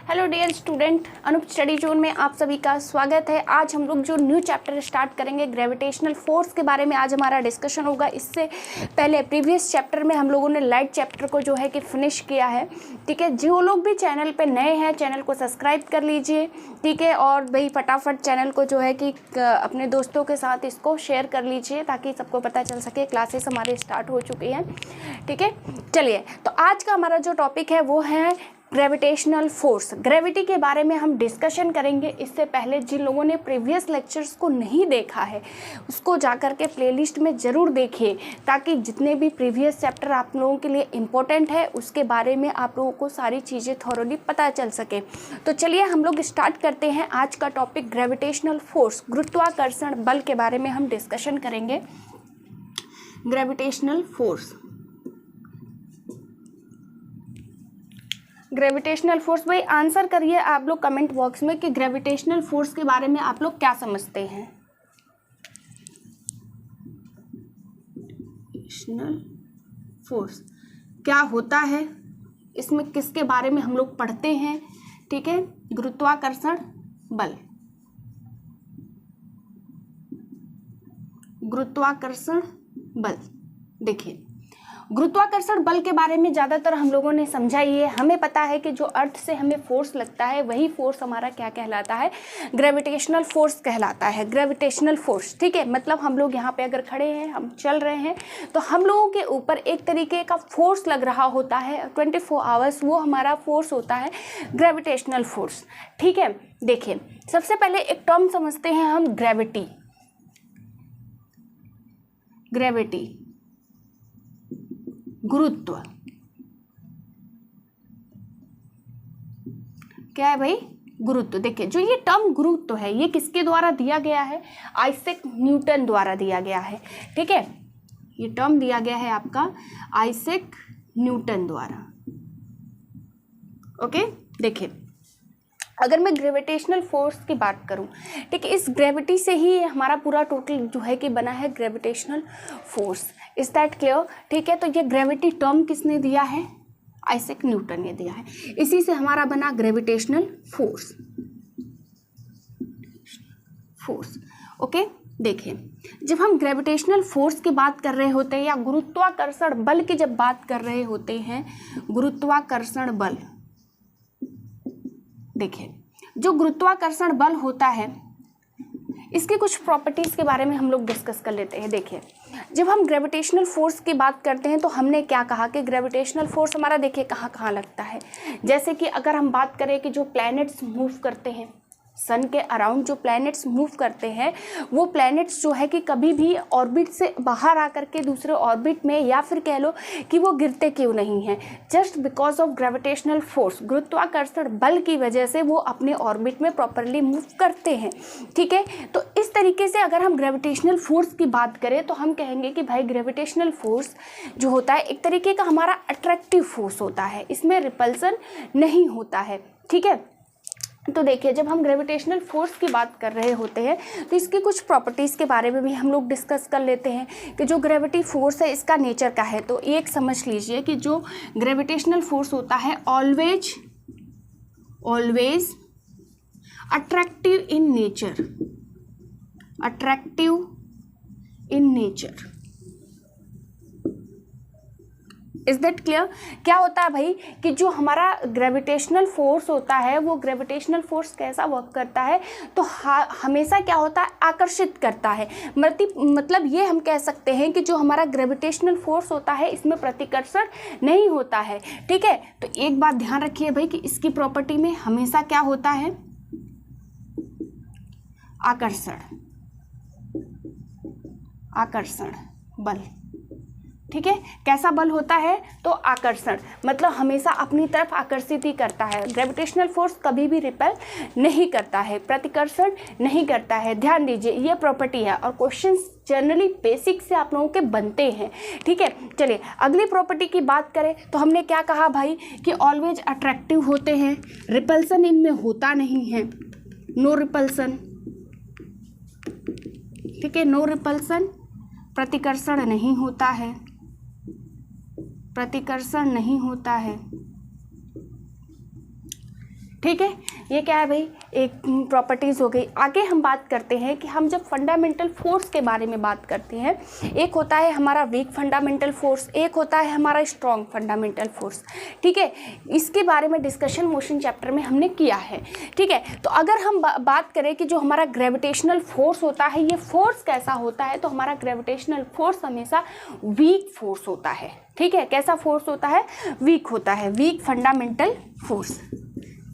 Hello dear student, Anoop study zone में आप सभी का स्वागत है। आज हम लोग जो न्यू चैप्टर स्टार्ट करेंगे ग्रेविटेशनल फोर्स के बारे में आज हमारा डिस्कशन होगा। इससे पहले प्रीवियस चैप्टर में हम लोगों ने लाइट चैप्टर को जो है कि फिनिश किया है। ठीक है, जो लोग भी चैनल पे नए हैं चैनल को सब्सक्राइब कर लीजिए। ठीक है, और भाई फटाफट चैनल को जो है कि अपने दोस्तों के साथ इसको शेयर कर लीजिए ताकि सबको पता चल सके क्लासेस हमारे स्टार्ट हो चुकी हैं। ठीक है, चलिए तो आज का हमारा जो टॉपिक है वो है ग्रेविटेशनल फोर्स। ग्रेविटी के बारे में हम डिस्कशन करेंगे। इससे पहले जिन लोगों ने प्रीवियस लेक्चर्स को नहीं देखा है उसको जाकर के प्लेलिस्ट में ज़रूर देखिए ताकि जितने भी प्रीवियस चैप्टर आप लोगों के लिए इम्पोर्टेंट है उसके बारे में आप लोगों को सारी चीज़ें थॉरोली पता चल सके। तो चलिए हम लोग स्टार्ट करते हैं। आज का टॉपिक ग्रेविटेशनल फोर्स, गुरुत्वाकर्षण बल के बारे में हम डिस्कशन करेंगे। ग्रेविटेशनल फोर्स, ग्रेविटेशनल फोर्स, भाई आंसर करिए आप लोग कमेंट बॉक्स में कि ग्रेविटेशनल फोर्स के बारे में आप लोग क्या समझते हैं। ग्रेविटेशनल फोर्स क्या होता है, इसमें किसके बारे में हम लोग पढ़ते हैं। ठीक है, गुरुत्वाकर्षण बल, गुरुत्वाकर्षण बल। देखिए गुरुत्वाकर्षण बल के बारे में ज़्यादातर हम लोगों ने समझा ही है। हमें पता है कि जो अर्थ से हमें फोर्स लगता है वही फोर्स हमारा क्या कहलाता है, ग्रेविटेशनल फोर्स कहलाता है। ग्रेविटेशनल फोर्स, ठीक है, मतलब हम लोग यहाँ पे अगर खड़े हैं, हम चल रहे हैं तो हम लोगों के ऊपर एक तरीके का फोर्स लग रहा होता है 24 आवर्स, वो हमारा फोर्स होता है ग्रेविटेशनल फोर्स। ठीक है, देखिए सबसे पहले एक टर्म समझते हैं हम, ग्रेविटी। ग्रेविटी गुरुत्व क्या है भाई, गुरुत्व। देखिए जो ये टर्म गुरुत्व है ये किसके द्वारा दिया गया है, आइजैक न्यूटन द्वारा दिया गया है। ठीक है, ये टर्म दिया गया है आपका आइजैक न्यूटन द्वारा। ओके, देखिए अगर मैं ग्रेविटेशनल फोर्स की बात करूं, ठीक है, इस ग्रेविटी से ही हमारा पूरा टोटल जो है कि बना है gravitational force. Is that clear. ठीक है, तो ये ग्रेविटी टर्म किसने दिया है, आइजैक न्यूटन ने दिया है। इसी से हमारा बना ग्रेविटेशनल फोर्स। Force, okay. देखिए जब हम ग्रेविटेशनल फोर्स की बात कर रहे होते हैं या गुरुत्वाकर्षण बल की जब बात कर रहे होते हैं, गुरुत्वाकर्षण बल, देखिए जो गुरुत्वाकर्षण बल होता है इसके कुछ प्रॉपर्टीज़ के बारे में हम लोग डिस्कस कर लेते हैं। देखिए जब हम ग्रेविटेशनल फोर्स की बात करते हैं तो हमने क्या कहा कि ग्रेविटेशनल फोर्स हमारा देखिए कहाँ कहाँ लगता है। जैसे कि अगर हम बात करें कि जो प्लैनेट्स मूव करते हैं, सन के अराउंड जो प्लैनेट्स मूव करते हैं वो प्लैनेट्स जो है कि कभी भी ऑर्बिट से बाहर आकर के दूसरे ऑर्बिट में, या फिर कह लो कि वो गिरते क्यों नहीं हैं, just because of gravitational force, गुरुत्वाकर्षण बल की वजह से वो अपने ऑर्बिट में प्रॉपरली मूव करते हैं। ठीक है, तो इस तरीके से अगर हम ग्रेविटेशनल फोर्स की बात करें तो हम कहेंगे कि भाई ग्रेविटेशनल फोर्स जो होता है एक तरीके का हमारा अट्रैक्टिव फोर्स होता है, इसमें रिपल्सन नहीं होता है। ठीक है, तो देखिए जब हम ग्रेविटेशनल फोर्स की बात कर रहे होते हैं तो इसकी कुछ प्रॉपर्टीज़ के बारे में भी हम लोग डिस्कस कर लेते हैं कि जो ग्रेविटी फोर्स है इसका नेचर क्या है। तो एक समझ लीजिए कि जो ग्रेविटेशनल फोर्स होता है always attractive in nature, attractive in nature. Is that clear. क्या होता है भाई कि जो हमारा ग्रेविटेशनल फोर्स होता है वो ग्रेविटेशनल फोर्स कैसा वर्क करता है, तो हमेशा क्या होता है, आकर्षित करता है। मतलब ये हम कह सकते हैं कि जो हमारा ग्रेविटेशनल फोर्स होता है इसमें प्रतिकर्षण नहीं होता है। ठीक है, तो एक बात ध्यान रखिए भाई कि इसकी प्रॉपर्टी में हमेशा क्या होता है, आकर्षण, आकर्षण बल। ठीक है, कैसा बल होता है, तो आकर्षण, मतलब हमेशा अपनी तरफ आकर्षित ही करता है। ग्रेविटेशनल फोर्स कभी भी रिपेल नहीं करता है, प्रतिकर्षण नहीं करता है। ध्यान दीजिए ये प्रॉपर्टी है और क्वेश्चंस जनरली बेसिक से आप लोगों के बनते हैं। ठीक है, चलिए अगली प्रॉपर्टी की बात करें तो हमने क्या कहा भाई कि ऑलवेज अट्रैक्टिव होते हैं, रिपल्सन इनमें होता नहीं है, नो रिपल्सन। ठीक है, नो रिपल्सन, प्रतिकर्षण नहीं होता है, प्रतिकर्षण नहीं होता है। ठीक है, ये क्या है भाई, एक प्रॉपर्टीज़ हो गई। आगे हम बात करते हैं कि हम जब फंडामेंटल फोर्स के बारे में बात करते हैं, एक होता है हमारा वीक फंडामेंटल फोर्स, एक होता है हमारा स्ट्रॉन्ग फंडामेंटल फोर्स। ठीक है, इसके बारे में डिस्कशन मोशन चैप्टर में हमने किया है। ठीक है, तो अगर हम बात करें कि जो हमारा ग्रेविटेशनल फोर्स होता है, ये फोर्स कैसा होता है, तो हमारा ग्रेविटेशनल फोर्स हमेशा वीक फोर्स होता है। ठीक है, कैसा फोर्स होता है, वीक होता है, वीक फंडामेंटल फोर्स।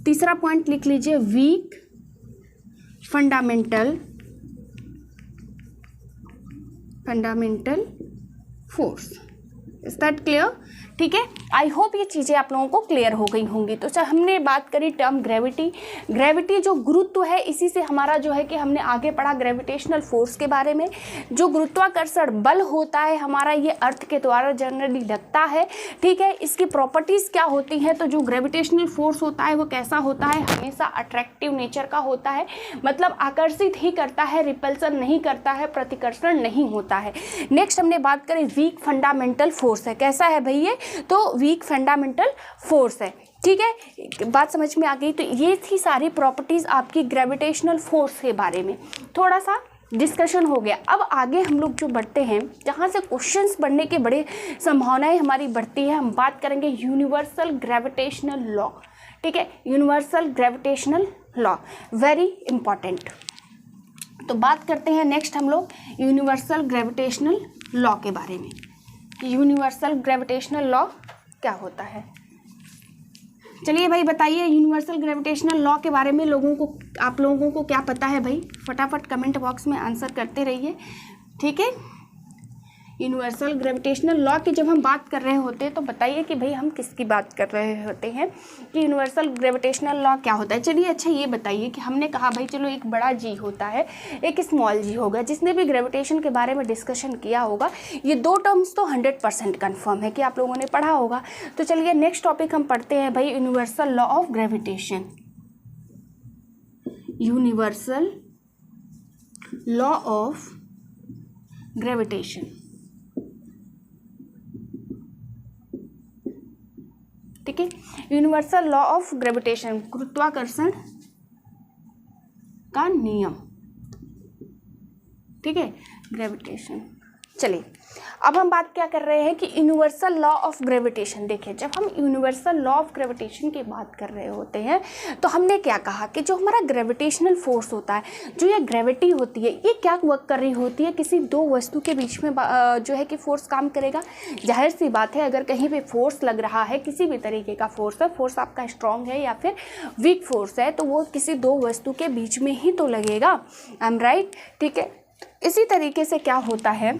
तीसरा पॉइंट लिख लीजिए, weak fundamental force. Is that clear? ठीक है, आई होप ये चीज़ें आप लोगों को क्लियर हो गई होंगी। तो सर हमने बात करी टर्म ग्रेविटी। ग्रेविटी जो गुरुत्व है, इसी से हमारा जो है कि हमने आगे पढ़ा ग्रेविटेशनल फोर्स के बारे में। जो गुरुत्वाकर्षण बल होता है हमारा, ये अर्थ के द्वारा जनरली लगता है। ठीक है, इसकी प्रॉपर्टीज़ क्या होती हैं, तो जो ग्रेविटेशनल फोर्स होता है वो कैसा होता है, हमेशा अट्रैक्टिव नेचर का होता है, मतलब आकर्षित ही करता है, रिपल्सन नहीं करता है, प्रतिकर्षण नहीं होता है। नेक्स्ट हमने बात करी वीक फंडामेंटल फोर्स है, कैसा है भाई ये, तो वीक फंडामेंटल फोर्स है। ठीक है, बात समझ में आ गई। तो ये थी सारी प्रॉपर्टीज आपकी ग्रेविटेशनल फोर्स के बारे में, थोड़ा सा डिस्कशन हो गया। अब आगे हम लोग जो बढ़ते हैं, जहाँ से क्वेश्चंस बढ़ने के बड़े संभावनाएं हमारी बढ़ती है, हम बात करेंगे यूनिवर्सल ग्रेविटेशनल लॉ। ठीक है, universal gravitational law very important. तो बात करते हैं नेक्स्ट हम लोग यूनिवर्सल ग्रेविटेशनल लॉ के बारे में। यूनिवर्सल ग्रेविटेशनल लॉ क्या होता है, चलिए भाई बताइए यूनिवर्सल ग्रेविटेशनल लॉ के बारे में आप लोगों को क्या पता है भाई, फटाफट कमेंट बॉक्स में आंसर करते रहिए। ठीक है, यूनिवर्सल ग्रेविटेशनल लॉ की जब हम बात कर रहे होते हैं तो बताइए कि भाई हम किसकी बात कर रहे होते हैं, कि यूनिवर्सल ग्रेविटेशनल लॉ क्या होता है। चलिए अच्छा ये बताइए कि हमने कहा भाई चलो एक बड़ा जी होता है, एक स्मॉल जी होगा। जिसने भी ग्रेविटेशन के बारे में डिस्कशन किया होगा, ये दो टर्म्स तो 100% कन्फर्म है कि आप लोगों ने पढ़ा होगा। तो चलिए नेक्स्ट टॉपिक हम पढ़ते हैं भाई, universal law of gravitation. Universal law of gravitation. ठीक है, यूनिवर्सल लॉ ऑफ ग्रेविटेशन, गुरुत्वाकर्षण का नियम। ठीक है, ग्रेविटेशन। चलिए अब हम बात क्या कर रहे हैं कि यूनिवर्सल लॉ ऑफ ग्रेविटेशन। देखिए, जब हम यूनिवर्सल लॉ ऑफ ग्रेविटेशन की बात कर रहे होते हैं तो हमने क्या कहा कि जो हमारा ग्रेविटेशनल फोर्स होता है, जो ये ग्रेविटी होती है, ये क्या वर्क कर रही होती है, किसी दो वस्तु के बीच में जो है कि फोर्स काम करेगा। जाहिर सी बात है, अगर कहीं पे फोर्स लग रहा है, किसी भी तरीके का फोर्स है, फोर्स आपका स्ट्रॉन्ग है या फिर वीक फोर्स है, तो वो किसी दो वस्तु के बीच में ही तो लगेगा। I am right? ठीक है, इसी तरीके से क्या होता है,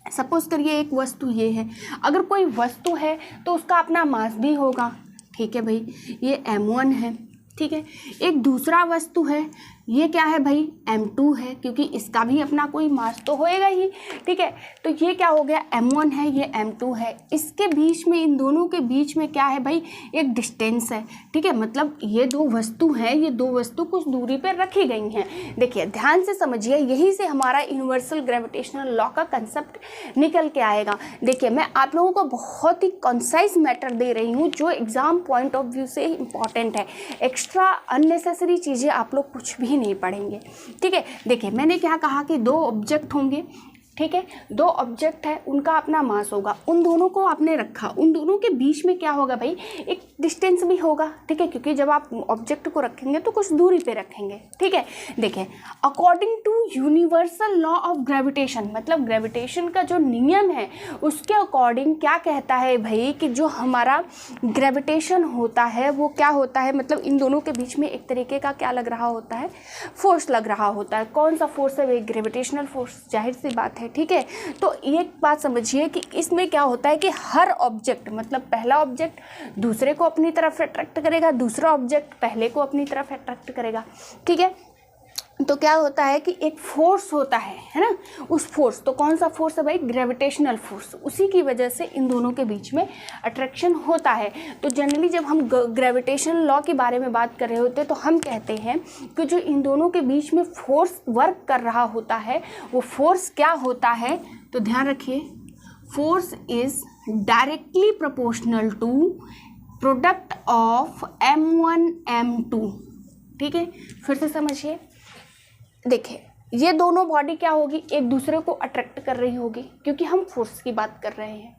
सपोज करिए एक वस्तु ये है, अगर कोई वस्तु है तो उसका अपना मास भी होगा। ठीक है भाई, ये m1 है। ठीक है, एक दूसरा वस्तु है, ये क्या है भाई, m2 है, क्योंकि इसका भी अपना कोई मास तो होएगा ही। ठीक है, तो ये क्या हो गया, m1 है, ये m2 है। इसके बीच में, इन दोनों के बीच में क्या है भाई, एक डिस्टेंस है। ठीक है, मतलब ये दो वस्तु हैं, ये दो वस्तु कुछ दूरी पर रखी गई हैं। देखिए ध्यान से समझिए, यही से हमारा यूनिवर्सल ग्रेविटेशनल लॉ का कंसेप्ट निकल के आएगा। देखिए, मैं आप लोगों को बहुत ही कंसाइज मैटर दे रही हूँ, जो एग्जाम पॉइंट ऑफ व्यू से इंपॉर्टेंट है। एक्स्ट्रा अननेसेसरी चीज़ें आप लोग कुछ भी नहीं पढ़ेंगे। ठीक है, देखिए मैंने क्या कहा कि दो ऑब्जेक्ट होंगे। ठीक है, दो ऑब्जेक्ट है, उनका अपना मास होगा, उन दोनों को आपने रखा, उन दोनों के बीच में क्या होगा भाई, एक डिस्टेंस भी होगा। ठीक है, क्योंकि जब आप ऑब्जेक्ट को रखेंगे तो कुछ दूरी पे रखेंगे। ठीक है, देखिए according to universal law of gravitation, मतलब ग्रेविटेशन का जो नियम है उसके अकॉर्डिंग क्या कहता है भाई, कि जो हमारा ग्रेविटेशन होता है वो क्या होता है, मतलब इन दोनों के बीच में एक तरीके का क्या लग रहा होता है, फोर्स लग रहा होता है। कौन सा फोर्स है भाई, ग्रेविटेशनल फोर्स, जाहिर सी बात है। ठीक है, तो एक बात समझिए कि इसमें क्या होता है कि हर ऑब्जेक्ट, मतलब पहला ऑब्जेक्ट दूसरे को अपनी तरफ अट्रैक्ट करेगा, दूसरा ऑब्जेक्ट पहले को अपनी तरफ अट्रैक्ट करेगा। ठीक है, तो क्या होता है कि एक फोर्स होता है ना, उस फोर्स, तो कौन सा फोर्स है भाई, ग्रेविटेशनल फोर्स, उसी की वजह से इन दोनों के बीच में अट्रैक्शन होता है। तो जनरली जब हम ग्रेविटेशनल लॉ के बारे में बात कर रहे होते हैं तो हम कहते हैं कि जो इन दोनों के बीच में फोर्स वर्क कर रहा होता है, वो फोर्स क्या होता है, तो ध्यान रखिए, force is directly proportional to product of M1 M2, ठीक है। फिर से समझिए, देखिए ये दोनों बॉडी क्या होगी, एक दूसरे को अट्रैक्ट कर रही होगी, क्योंकि हम फोर्स की बात कर रहे हैं,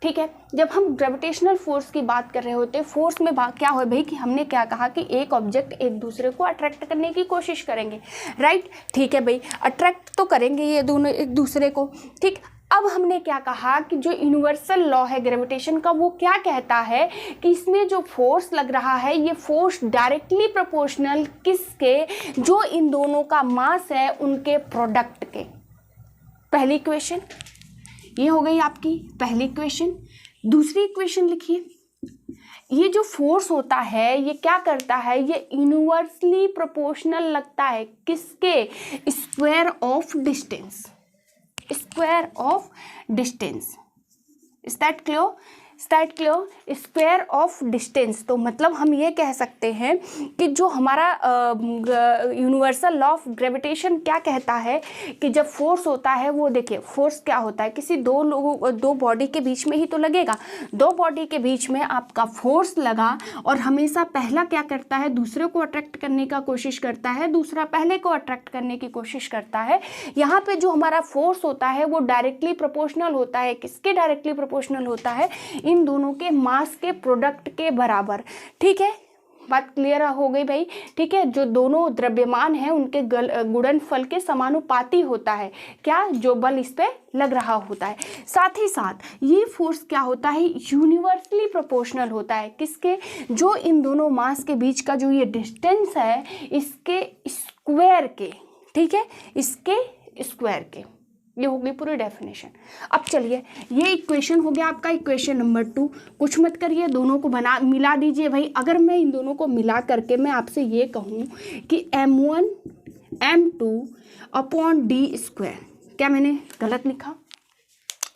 ठीक है। जब हम ग्रेविटेशनल फोर्स की बात कर रहे होते हैं, फोर्स में क्या हो भाई कि हमने क्या कहा कि एक ऑब्जेक्ट एक दूसरे को अट्रैक्ट करने की कोशिश करेंगे, राइट, ठीक है भाई, अट्रैक्ट तो करेंगे ये दोनों एक दूसरे को, ठीक। अब हमने क्या कहा कि जो यूनिवर्सल लॉ है ग्रेविटेशन का, वो क्या कहता है कि इसमें जो फोर्स लग रहा है, ये फोर्स डायरेक्टली प्रोपोर्शनल किसके, जो इन दोनों का मास है उनके प्रोडक्ट के। पहली इक्वेशन ये हो गई आपकी पहली इक्वेशन। दूसरी इक्वेशन लिखिए, ये जो फोर्स होता है ये क्या करता है, ये यूनिवर्सली प्रोपोर्शनल लगता है किसके, square of distance, square of distance. Is that clear, square of distance. तो मतलब हम ये कह सकते हैं कि जो हमारा यूनिवर्सल लॉ ऑफ ग्रेविटेशन क्या कहता है कि जब फोर्स होता है, वो देखिए फोर्स क्या होता है, किसी दो बॉडी के बीच में ही तो लगेगा, दो बॉडी के बीच में आपका फोर्स लगा और हमेशा पहला क्या करता है, दूसरे को अट्रैक्ट करने का कोशिश करता है, दूसरा पहले को अट्रैक्ट करने की कोशिश करता है। यहाँ पे जो हमारा फोर्स होता है वो डायरेक्टली प्रोपोर्शनल होता है, किसके डायरेक्टली प्रोपोर्शनल होता है, इन दोनों के मास के प्रोडक्ट के बराबर, ठीक है। बात क्लियर हो गई भाई, ठीक है। जो दोनों द्रव्यमान हैं उनके गुणनफल के समानुपाती होता है क्या, जो बल इस पे लग रहा होता है। साथ ही साथ ये फोर्स क्या होता है, यूनिवर्सली प्रोपोर्शनल होता है किसके, जो इन दोनों मास के बीच का जो ये डिस्टेंस है इसके स्क्वायर के, ठीक है, इसके स्क्वायर के। ये हो गई पूरी डेफिनेशन। अब चलिए, ये इक्वेशन हो गया आपका इक्वेशन नंबर 2। कुछ मत करिए, दोनों को मिला दीजिए भाई। अगर मैं इन दोनों को मिला करके मैं आपसे ये कहूँ कि M1 M2 अपॉन d², क्या मैंने गलत लिखा?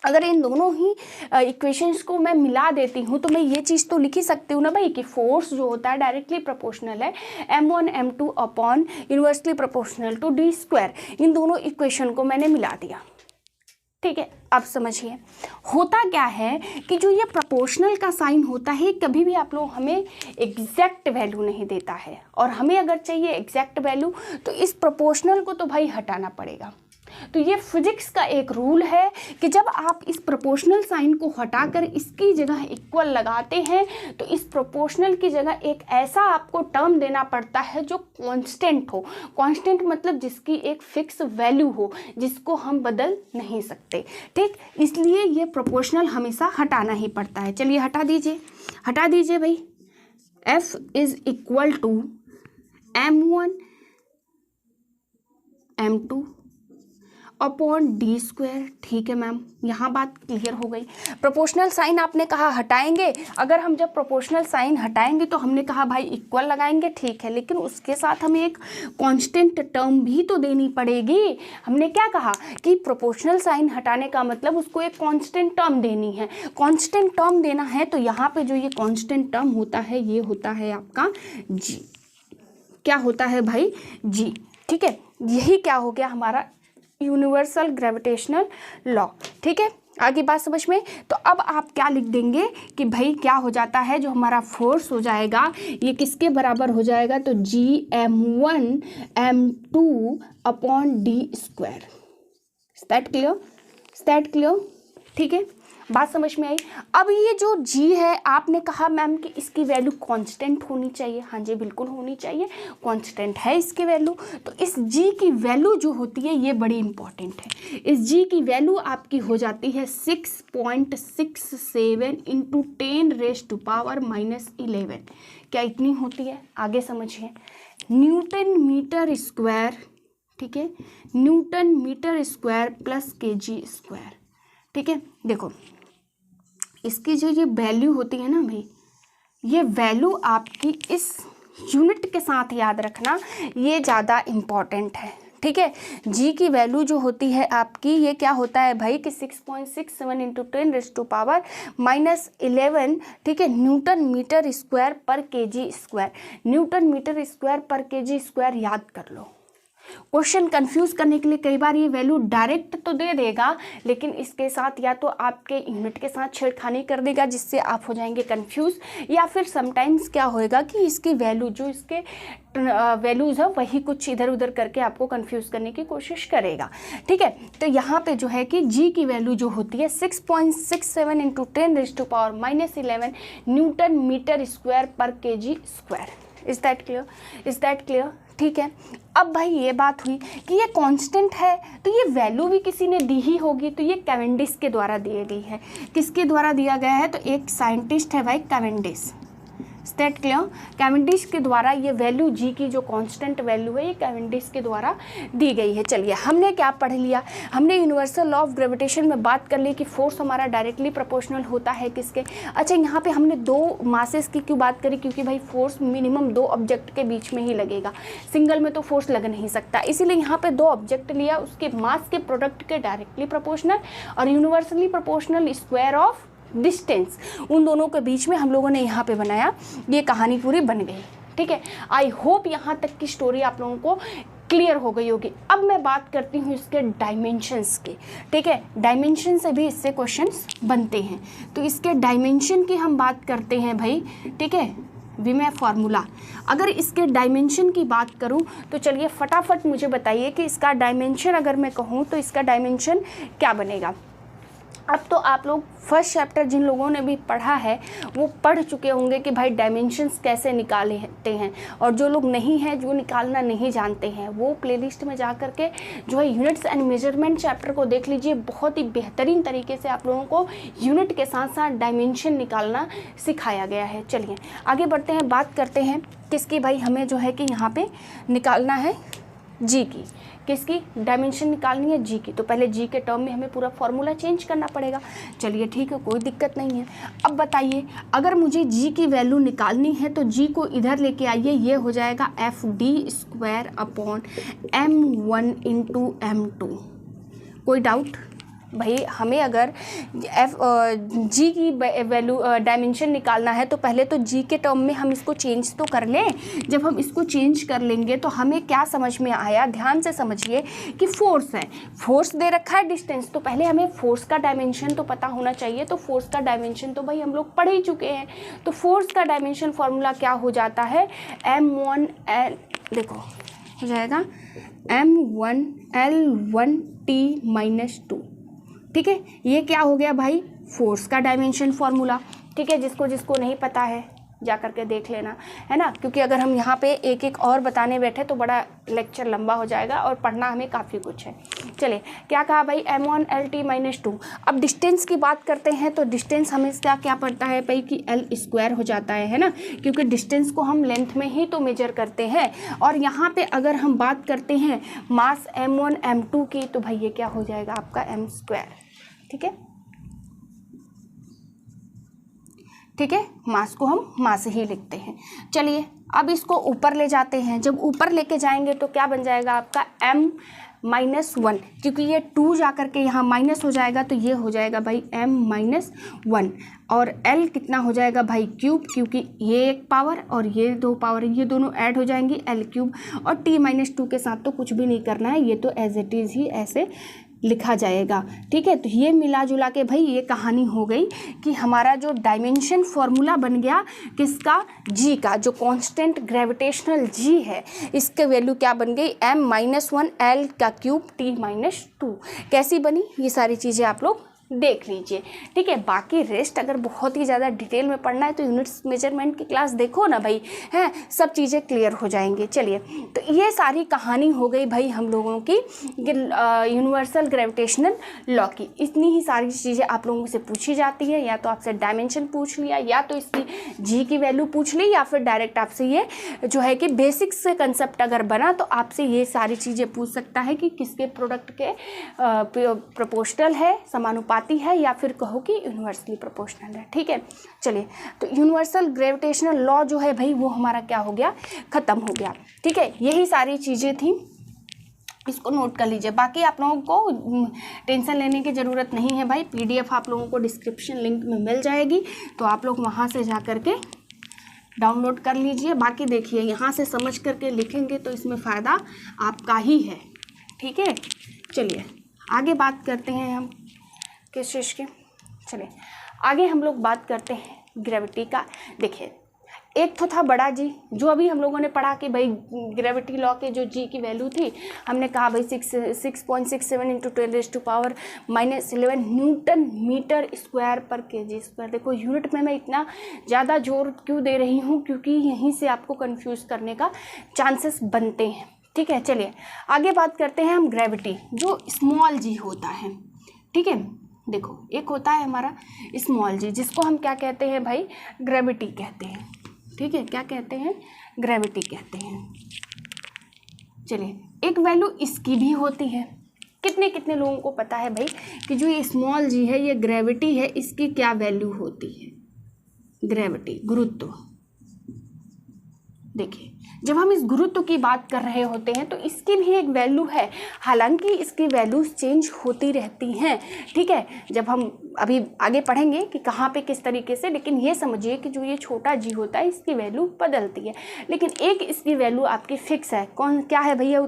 अगर इन दोनों ही इक्वेशंस को मैं मिला देती हूँ तो मैं ये चीज़ तो लिख ही सकती हूँ ना भाई कि फोर्स जो होता है डायरेक्टली प्रोपोर्शनल है M1 M2 upon universally proportional to d²। इन दोनों इक्वेशन को मैंने मिला दिया, ठीक है। अब समझिए होता क्या है कि जो ये प्रोपोर्शनल का साइन होता है कभी भी आप लोग हमें एग्जैक्ट वैल्यू नहीं देता है, और हमें अगर चाहिए एग्जैक्ट वैल्यू तो इस प्रोपोर्शनल को तो भाई हटाना पड़ेगा। तो ये फिजिक्स का एक रूल है कि जब आप इस प्रोपोर्शनल साइन को हटाकर इसकी जगह इक्वल लगाते हैं तो इस प्रोपोर्शनल की जगह एक ऐसा आपको टर्म देना पड़ता है जो कांस्टेंट हो। कांस्टेंट मतलब जिसकी एक फिक्स वैल्यू हो, जिसको हम बदल नहीं सकते, ठीक। इसलिए ये प्रोपोर्शनल हमेशा हटाना ही पड़ता है। चलिए हटा दीजिए भाई। F is equal to M1 M2 upon d², ठीक है मैम, यहाँ बात क्लियर हो गई। प्रोपोर्शनल साइन आपने कहा हटाएंगे, अगर हम जब प्रोपोर्शनल साइन हटाएंगे तो हमने कहा भाई इक्वल लगाएंगे, ठीक है, लेकिन उसके साथ हमें एक कांस्टेंट टर्म भी तो देनी पड़ेगी। हमने क्या कहा कि प्रोपोर्शनल साइन हटाने का मतलब उसको एक कांस्टेंट टर्म देनी है। कांस्टेंट टर्म देना है तो यहाँ पे जो ये कांस्टेंट टर्म होता है ये होता है आपका g। क्या होता है भाई, g, ठीक है। यही क्या हो गया हमारा यूनिवर्सल ग्रेविटेशनल लॉ, ठीक है। आगे बात समझ में। तो अब आप क्या लिख देंगे कि भाई क्या हो जाता है, जो हमारा फोर्स हो जाएगा ये किसके बराबर हो जाएगा, तो Gm1 M2 upon d²। That clear, ठीक है, बात समझ में आई। अब ये जो g है आपने कहा मैम कि इसकी वैल्यू कांस्टेंट होनी चाहिए। हाँ जी बिल्कुल होनी चाहिए, कांस्टेंट है इसकी वैल्यू। तो इस g की वैल्यू जो होती है ये बड़ी इंपॉर्टेंट है। इस g की वैल्यू आपकी हो जाती है 6.67 इंटू 10⁻⁻11। क्या इतनी होती है, आगे समझिए। न्यूटन मीटर स्क्वायर, ठीक है, Newton metre square plus kg², ठीक है। देखो इसकी जो ये वैल्यू होती है ना भाई, ये वैल्यू आपकी इस यूनिट के साथ याद रखना, ये ज़्यादा इम्पॉर्टेंट है, ठीक है। जी की वैल्यू जो होती है आपकी ये क्या होता है भाई कि 6.67 इंटू 10⁻⁻11, ठीक है, न्यूटन मीटर स्क्वायर पर kg²। न्यूटन मीटर स्क्वायर पर kg² याद कर लो। क्वेश्चन कंफ्यूज करने के लिए कई बार ये वैल्यू डायरेक्ट तो दे देगा, लेकिन इसके साथ या तो आपके यूनिट के साथ छेड़खानी कर देगा जिससे आप हो जाएंगे कंफ्यूज, या फिर समटाइम्स क्या होएगा कि इसकी वैल्यू जो इसके वैल्यूज़ है वही कुछ इधर उधर करके आपको कंफ्यूज करने की कोशिश करेगा। ठीक है, तो यहाँ पे जो है कि जी की वैल्यू जो होती है 6.67 इंटू 10⁻⁻11 न्यूटन मीटर स्क्वायर पर kg square. Is that clear? ठीक है, अब भाई ये बात हुई कि ये कांस्टेंट है, तो ये वैल्यू भी किसी ने दी ही होगी, तो ये कैवेंडिश के द्वारा दी गई है। किसके द्वारा दिया गया है? तो एक साइंटिस्ट है भाई कैवेंडिश। That clear? कैवेंडिश के द्वारा ये वैल्यू जी की जो कांस्टेंट वैल्यू है ये कैवेंडिश के द्वारा दी गई है। चलिए, हमने क्या पढ़ लिया? हमने यूनिवर्सल लॉ ऑफ ग्रेविटेशन में बात कर ली कि फोर्स हमारा डायरेक्टली प्रोपोर्शनल होता है किसके। अच्छा, यहाँ पे हमने दो मासेस की क्यों बात करी? क्योंकि भाई फोर्स मिनिमम दो ऑब्जेक्ट के बीच में ही लगेगा, सिंगल में तो फोर्स लग नहीं सकता, इसीलिए यहाँ पे दो ऑब्जेक्ट लिया, उसके मास के प्रोडक्ट के डायरेक्टली प्रोपोर्शनल और universally proportional square of distance, उन दोनों के बीच में हम लोगों ने यहाँ पे बनाया। ये कहानी पूरी बन गई। ठीक है, आई होप यहाँ तक की स्टोरी आप लोगों को क्लियर हो गई होगी। अब मैं बात करती हूँ इसके डायमेंशंस की। ठीक है, डायमेंशन से भी इससे क्वेश्चंस बनते हैं, तो इसके डायमेंशन की हम बात करते हैं भाई। ठीक है, विमेय फार्मूला। अगर इसके डायमेंशन की बात करूं तो चलिए फटाफट मुझे बताइए कि इसका डायमेंशन अगर मैं कहूं तो इसका डायमेंशन क्या बनेगा। अब तो आप लोग फर्स्ट चैप्टर जिन लोगों ने भी पढ़ा है वो पढ़ चुके होंगे कि भाई डायमेंशंस कैसे निकालते हैं, और जो लोग नहीं हैं, जो निकालना नहीं जानते हैं, वो प्लेलिस्ट में जा कर के जो है यूनिट्स एंड मेजरमेंट चैप्टर को देख लीजिए। बहुत ही बेहतरीन तरीके से आप लोगों को यूनिट के साथ साथ डायमेंशन निकालना सिखाया गया है। चलिए आगे बढ़ते हैं, बात करते हैं किसकी भाई, हमें जो है कि यहाँ पे निकालना है जी की। किसकी डायमेंशन निकालनी है? जी की। तो पहले जी के टर्म में हमें पूरा फॉर्मूला चेंज करना पड़ेगा। चलिए ठीक है, कोई दिक्कत नहीं है। अब बताइए, अगर मुझे जी की वैल्यू निकालनी है तो जी को इधर लेके आइए, ये हो जाएगा FD²/m1 इंटू m2। कोई डाउट? भाई हमें अगर जी की वैल्यू डायमेंशन निकालना है तो पहले तो जी के टर्म में हम इसको चेंज तो कर लें। जब हम इसको चेंज कर लेंगे तो हमें क्या समझ में आया, ध्यान से समझिए कि फोर्स है, फोर्स दे रखा है, डिस्टेंस, तो पहले हमें फोर्स का डायमेंशन तो पता होना चाहिए। तो फोर्स का डायमेंशन तो भाई हम लोग पढ़ ही चुके हैं। तो फोर्स का डायमेंशन फॉर्मूला क्या हो जाता है? m1l, देखो हो जाएगा m1l1t-2। ठीक है, ये क्या हो गया भाई? फोर्स का डायमेंशन फॉर्मूला। ठीक है, जिसको जिसको नहीं पता है जा करके देख लेना, है ना, क्योंकि अगर हम यहाँ पे एक एक और बताने बैठे तो बड़ा लेक्चर लंबा हो जाएगा और पढ़ना हमें काफ़ी कुछ है। चलिए, क्या कहा भाई? m1l(t-2). अब डिस्टेंस की बात करते हैं तो डिस्टेंस हमें क्या पड़ता है भाई कि l² हो जाता है ना, क्योंकि डिस्टेंस को हम लेंथ में ही तो मेजर करते हैं। और यहाँ पे अगर हम बात करते हैं मास m1 m2 की, तो भाई ये क्या हो जाएगा आपका m²। ठीक है, ठीक है, मास को हम मास ही लिखते हैं। चलिए अब इसको ऊपर ले जाते हैं। जब ऊपर लेके जाएंगे तो क्या बन जाएगा आपका m-1, क्योंकि ये 2 जा करके यहाँ माइनस हो जाएगा, तो ये हो जाएगा भाई m-1। और l कितना हो जाएगा भाई? क्यूब, क्योंकि ये एक पावर और ये 2 पावर, ये दोनों ऐड हो जाएंगी l³। और t-2 के साथ तो कुछ भी नहीं करना है, ये तो एज इट इज़ ही ऐसे लिखा जाएगा। ठीक है, तो ये मिला जुला के भाई ये कहानी हो गई कि हमारा जो डायमेंशन फॉर्मूला बन गया किसका? जी का। जो कांस्टेंट ग्रेविटेशनल जी है इसके वैल्यू क्या बन गई? m-1 l³ t-2। कैसी बनी? ये सारी चीज़ें आप लोग देख लीजिए। ठीक है, बाकी रेस्ट अगर बहुत ही ज़्यादा डिटेल में पढ़ना है तो यूनिट्स मेजरमेंट की क्लास देखो ना भाई, हैं, सब चीज़ें क्लियर हो जाएंगी। चलिए, तो ये सारी कहानी हो गई भाई हम लोगों की यूनिवर्सल ग्रेविटेशनल लॉ की। इतनी ही सारी चीज़ें आप लोगों से पूछी जाती है, या तो आपसे डायमेंशन पूछ लिया, या तो इसकी जी की वैल्यू पूछ ली, या फिर डायरेक्ट आपसे ये जो है कि बेसिक्स से कंसेप्ट अगर बना तो आपसे ये सारी चीज़ें पूछ सकता है कि किसके प्रोडक्ट के प्रोपोर्शनल है, समानुपाती है, या फिर कहो कि यूनिवर्सली प्रोपोर्शनल है। ठीक है, चलिए, तो यूनिवर्सल ग्रेविटेशनल लॉ जो है भाई वो हमारा क्या हो गया? ख़त्म हो गया। ठीक है, यही सारी चीज़ें थी, इसको नोट कर लीजिए। बाकी आप लोगों को टेंशन लेने की ज़रूरत नहीं है भाई, PDF आप लोगों को डिस्क्रिप्शन लिंक में मिल जाएगी, तो आप लोग वहाँ से जा कर के डाउनलोड कर लीजिए। बाकी देखिए यहाँ से समझ करके लिखेंगे तो इसमें फ़ायदा आपका ही है, ठीक है। चलिए आगे बात करते हैं हम किस चीज़ की। चलिए आगे हम लोग बात करते हैं ग्रेविटी का। देखिए एक तो था बड़ा जी, जो अभी हम लोगों ने पढ़ा कि भाई ग्रेविटी लॉ के जो जी की वैल्यू थी, हमने कहा भाई 6.67 इंटू 10⁻⁻11 न्यूटन मीटर स्क्वायर पर केजी स्क्वायर। देखो यूनिट में मैं इतना ज़्यादा जोर क्यों दे रही हूँ, क्योंकि यहीं से आपको कंफ्यूज करने का चांसेस बनते हैं, ठीक है। चलिए आगे बात करते हैं हम ग्रेविटी, जो स्मॉल जी होता है, ठीक है। देखो एक होता है हमारा स्मॉल जी, जिसको हम क्या कहते हैं भाई, ग्रेविटी कहते हैं, ठीक है। क्या कहते हैं, ग्रेविटी कहते हैं। चलिए एक वैल्यू इसकी भी होती है। कितने कितने लोगों को पता है भाई कि जो ये स्मॉल जी है, ये ग्रेविटी है, इसकी क्या वैल्यू होती है, ग्रेविटी, गुरुत्व। देखिए जब हम इस गुरुत्व की बात कर रहे होते हैं तो इसकी भी एक वैल्यू है, हालांकि इसकी वैल्यूज चेंज होती रहती हैं, ठीक है। जब हम अभी आगे पढ़ेंगे कि कहाँ पे किस तरीके से, लेकिन ये समझिए कि जो ये छोटा जी होता है इसकी वैल्यू बदलती है, लेकिन एक इसकी वैल्यू आपकी फिक्स है। कौन क्या है भैया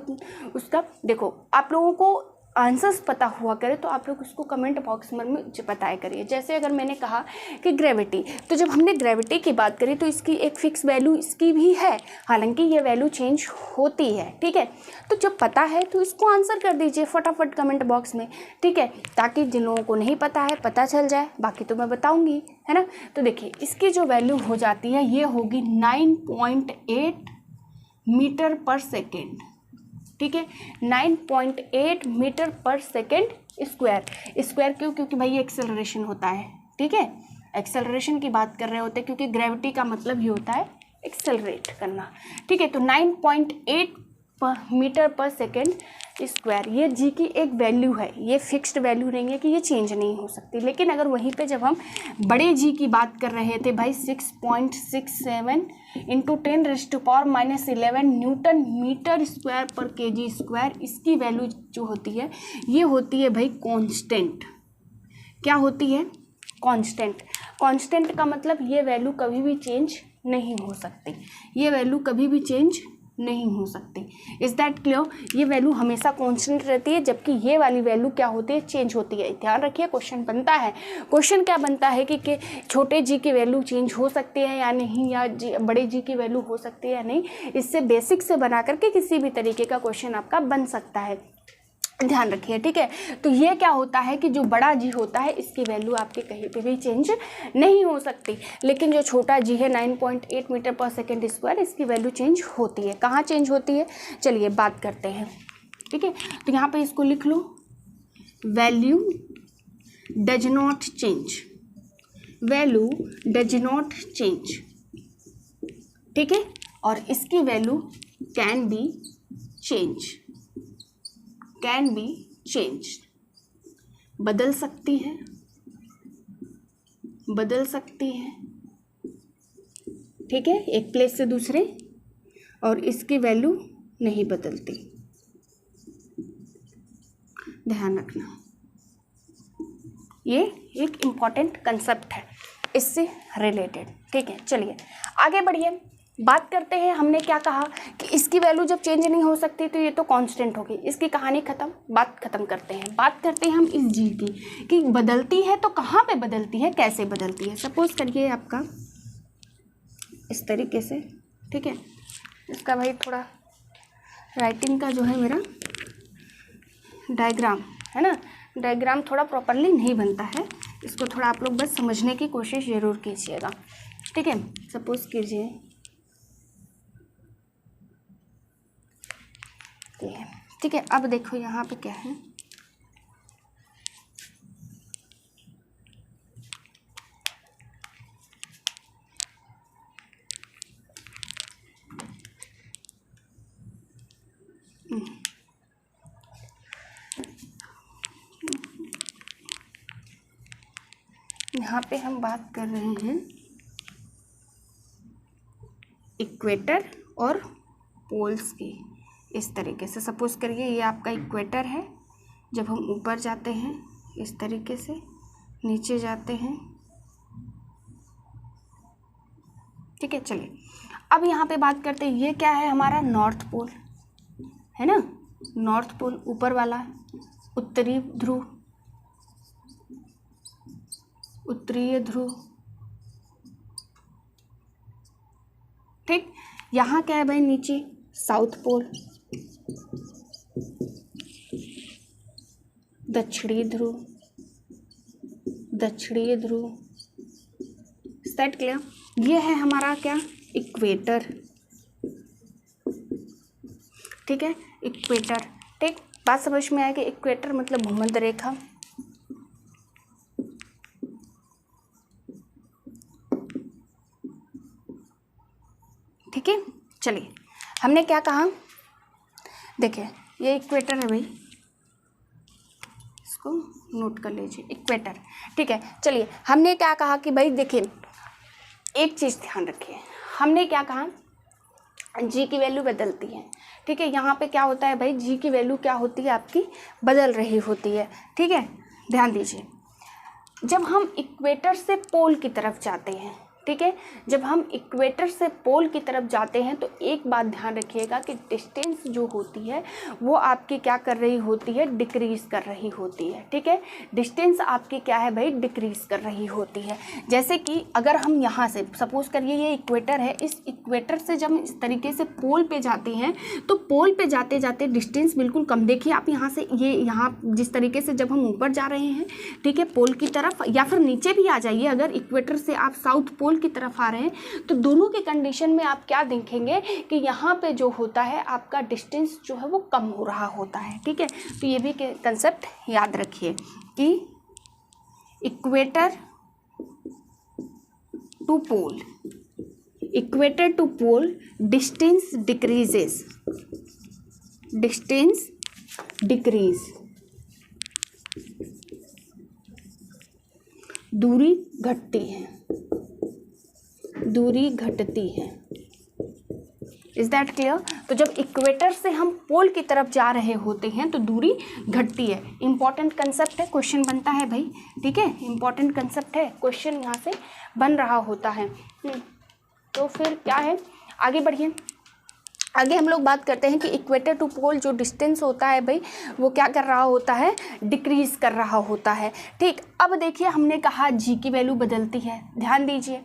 उसका, देखो आप लोगों को आंसर्स पता हुआ करे तो आप लोग उसको कमेंट बॉक्स में बताया करिए। जैसे अगर मैंने कहा कि ग्रेविटी, तो जब हमने ग्रेविटी की बात करी तो इसकी एक फिक्स वैल्यू इसकी भी है, हालांकि ये वैल्यू चेंज होती है, ठीक है। तो जब पता है तो इसको आंसर कर दीजिए फटाफट कमेंट बॉक्स में, ठीक है, ताकि जिन लोगों को नहीं पता है पता चल जाए, बाकी तो मैं बताऊँगी, है ना। तो देखिए इसकी जो वैल्यू हो जाती है ये होगी 9.8 मीटर पर सेकेंड, ठीक है। 9.8 मीटर पर सेकेंड स्क्वायर क्यों, क्योंकि भाई ये एक्सेलरेशन होता है, ठीक है। एक्सेलरेशन की बात कर रहे होते हैं, क्योंकि ग्रेविटी का मतलब ही होता है एक्सेलरेट करना, ठीक है। तो 9.8 मीटर पर सेकेंड स्क्वायर, ये जी की एक वैल्यू है, ये फिक्स्ड वैल्यू नहीं है कि ये चेंज नहीं हो सकती। लेकिन अगर वहीं पे जब हम बड़े जी की बात कर रहे थे भाई 6.67 इंटू 10⁻⁻11 न्यूटन मीटर स्क्वायर पर केजी स्क्वायर, इसकी वैल्यू जो होती है ये होती है भाई कांस्टेंट। क्या होती है, कांस्टेंट। कांस्टेंट का मतलब ये वैल्यू कभी भी चेंज नहीं हो सकती, ये वैल्यू कभी भी चेंज नहीं हो सकती। इज दैट क्लियर, ये वैल्यू हमेशा कांस्टेंट रहती है, जबकि ये वाली वैल्यू क्या होती है, चेंज होती है। ध्यान रखिए क्वेश्चन बनता है, क्वेश्चन क्या बनता है कि छोटे जी की वैल्यू चेंज हो सकती है या नहीं, या बड़े जी की वैल्यू हो सकती है या नहीं। इससे बेसिक से बना करके किसी भी तरीके का क्वेश्चन आपका बन सकता है, ध्यान रखिए, ठीक है। तो ये क्या होता है कि जो बड़ा जी होता है इसकी वैल्यू आपके कहीं पे भी चेंज नहीं हो सकती, लेकिन जो छोटा जी है 9.8 मीटर पर सेकेंड स्क्वायर, इसकी वैल्यू चेंज होती है। कहाँ चेंज होती है, चलिए बात करते हैं, ठीक है। तो यहाँ पे इसको लिख लो, value does not change, value does not change, ठीक है। और इसकी value can be change, can be change, बदल सकती है, बदल सकती है, ठीक है, एक प्लेस से दूसरे, और इसकी वैल्यू नहीं बदलती, ध्यान रखना। ये एक इम्पॉर्टेंट कंसेप्ट है इससे रिलेटेड, ठीक है। चलिए आगे बढ़िए, बात करते हैं। हमने क्या कहा कि इसकी वैल्यू जब चेंज नहीं हो सकती तो ये तो कांस्टेंट होगी, इसकी कहानी खत्म, बात खत्म करते हैं। बात करते हैं हम इस जी की कि बदलती है तो कहाँ पे बदलती है, कैसे बदलती है। सपोज करिए आपका इस तरीके से, ठीक है। इसका भाई थोड़ा राइटिंग का जो है मेरा डायग्राम है ना, डायग्राम थोड़ा प्रॉपरली नहीं बनता है, इसको थोड़ा आप लोग बस समझने की कोशिश ज़रूर कीजिएगा, ठीक है। सपोज कीजिए ठीक है। अब देखो यहाँ पे क्या है, यहाँ पे हम बात कर रहे हैं इक्वेटर और पोल्स की। इस तरीके से सपोज करिए ये आपका इक्वेटर है, जब हम ऊपर जाते हैं इस तरीके से, नीचे जाते हैं ठीक है, चलिए अब यहाँ पे बात करते हैं, ये क्या है हमारा नॉर्थ पोल है ना, नॉर्थ पोल ऊपर वाला, उत्तरी ध्रुव, उत्तरीय ध्रुव, ठीक। यहाँ क्या है भाई नीचे साउथ पोल, दक्षिणी ध्रुव, दक्षिणीय ध्रुव, सेट क्लियर। ये है हमारा क्या इक्वेटर, ठीक है, इक्वेटर, ठीक। बात समझ में आएगी, इक्वेटर मतलब भूमध्य रेखा, ठीक है। चलिए हमने क्या कहा, देखिए ये इक्वेटर है भाई, इसको नोट कर लीजिए, इक्वेटर, ठीक है। चलिए हमने क्या कहा कि भाई देखिए एक चीज़ ध्यान रखिए, हमने क्या कहा जी की वैल्यू बदलती है, ठीक है। यहाँ पे क्या होता है भाई, जी की वैल्यू क्या होती है आपकी बदल रही होती है, ठीक है। ध्यान दीजिए, जब हम इक्वेटर से पोल की तरफ जाते हैं, ठीक है, जब हम इक्वेटर से पोल की तरफ जाते हैं तो एक बात ध्यान रखिएगा कि डिस्टेंस जो होती है वो आपकी क्या कर रही होती है, डिक्रीज़ कर रही होती है, ठीक है। डिस्टेंस आपकी क्या है भाई, डिक्रीज़ कर रही होती है। जैसे कि अगर हम यहाँ से सपोज़ करिए ये इक्वेटर है, इस इक्वेटर से जब इस तरीके से पोल पे जाते हैं तो पोल पे जाते जाते डिस्टेंस बिल्कुल कम, देखिए आप यहाँ से ये यहाँ जिस तरीके से जब हम ऊपर जा रहे हैं, ठीक है, पोल की तरफ, या फिर नीचे भी आ जाइए, अगर इक्वेटर से आप साउथ पोल की तरफ आ रहे हैं तो दोनों के कंडीशन में आप क्या देखेंगे कि यहाँ पे जो होता है आपका डिस्टेंस जो है वो कम हो रहा होता है, ठीक है। तो ये भी कंसेप्ट याद रखिए कि equator to pole, equator to pole distance decreases, distance decrease, दूरी घटती है, दूरी घटती है। Is that clear. तो जब इक्वेटर से हम पोल की तरफ जा रहे होते हैं तो दूरी घटती है। इंपॉर्टेंट कंसेप्ट है, क्वेश्चन बनता है भाई, ठीक है, इंपॉर्टेंट कंसेप्ट है, क्वेश्चन यहाँ से बन रहा होता है। तो फिर क्या है, आगे बढ़िए। आगे हम लोग बात करते हैं कि इक्वेटर टू पोल जो डिस्टेंस होता है भाई वो क्या कर रहा होता है, डिक्रीज़ कर रहा होता है, ठीक। अब देखिए हमने कहा जी की वैल्यू बदलती है, ध्यान दीजिए,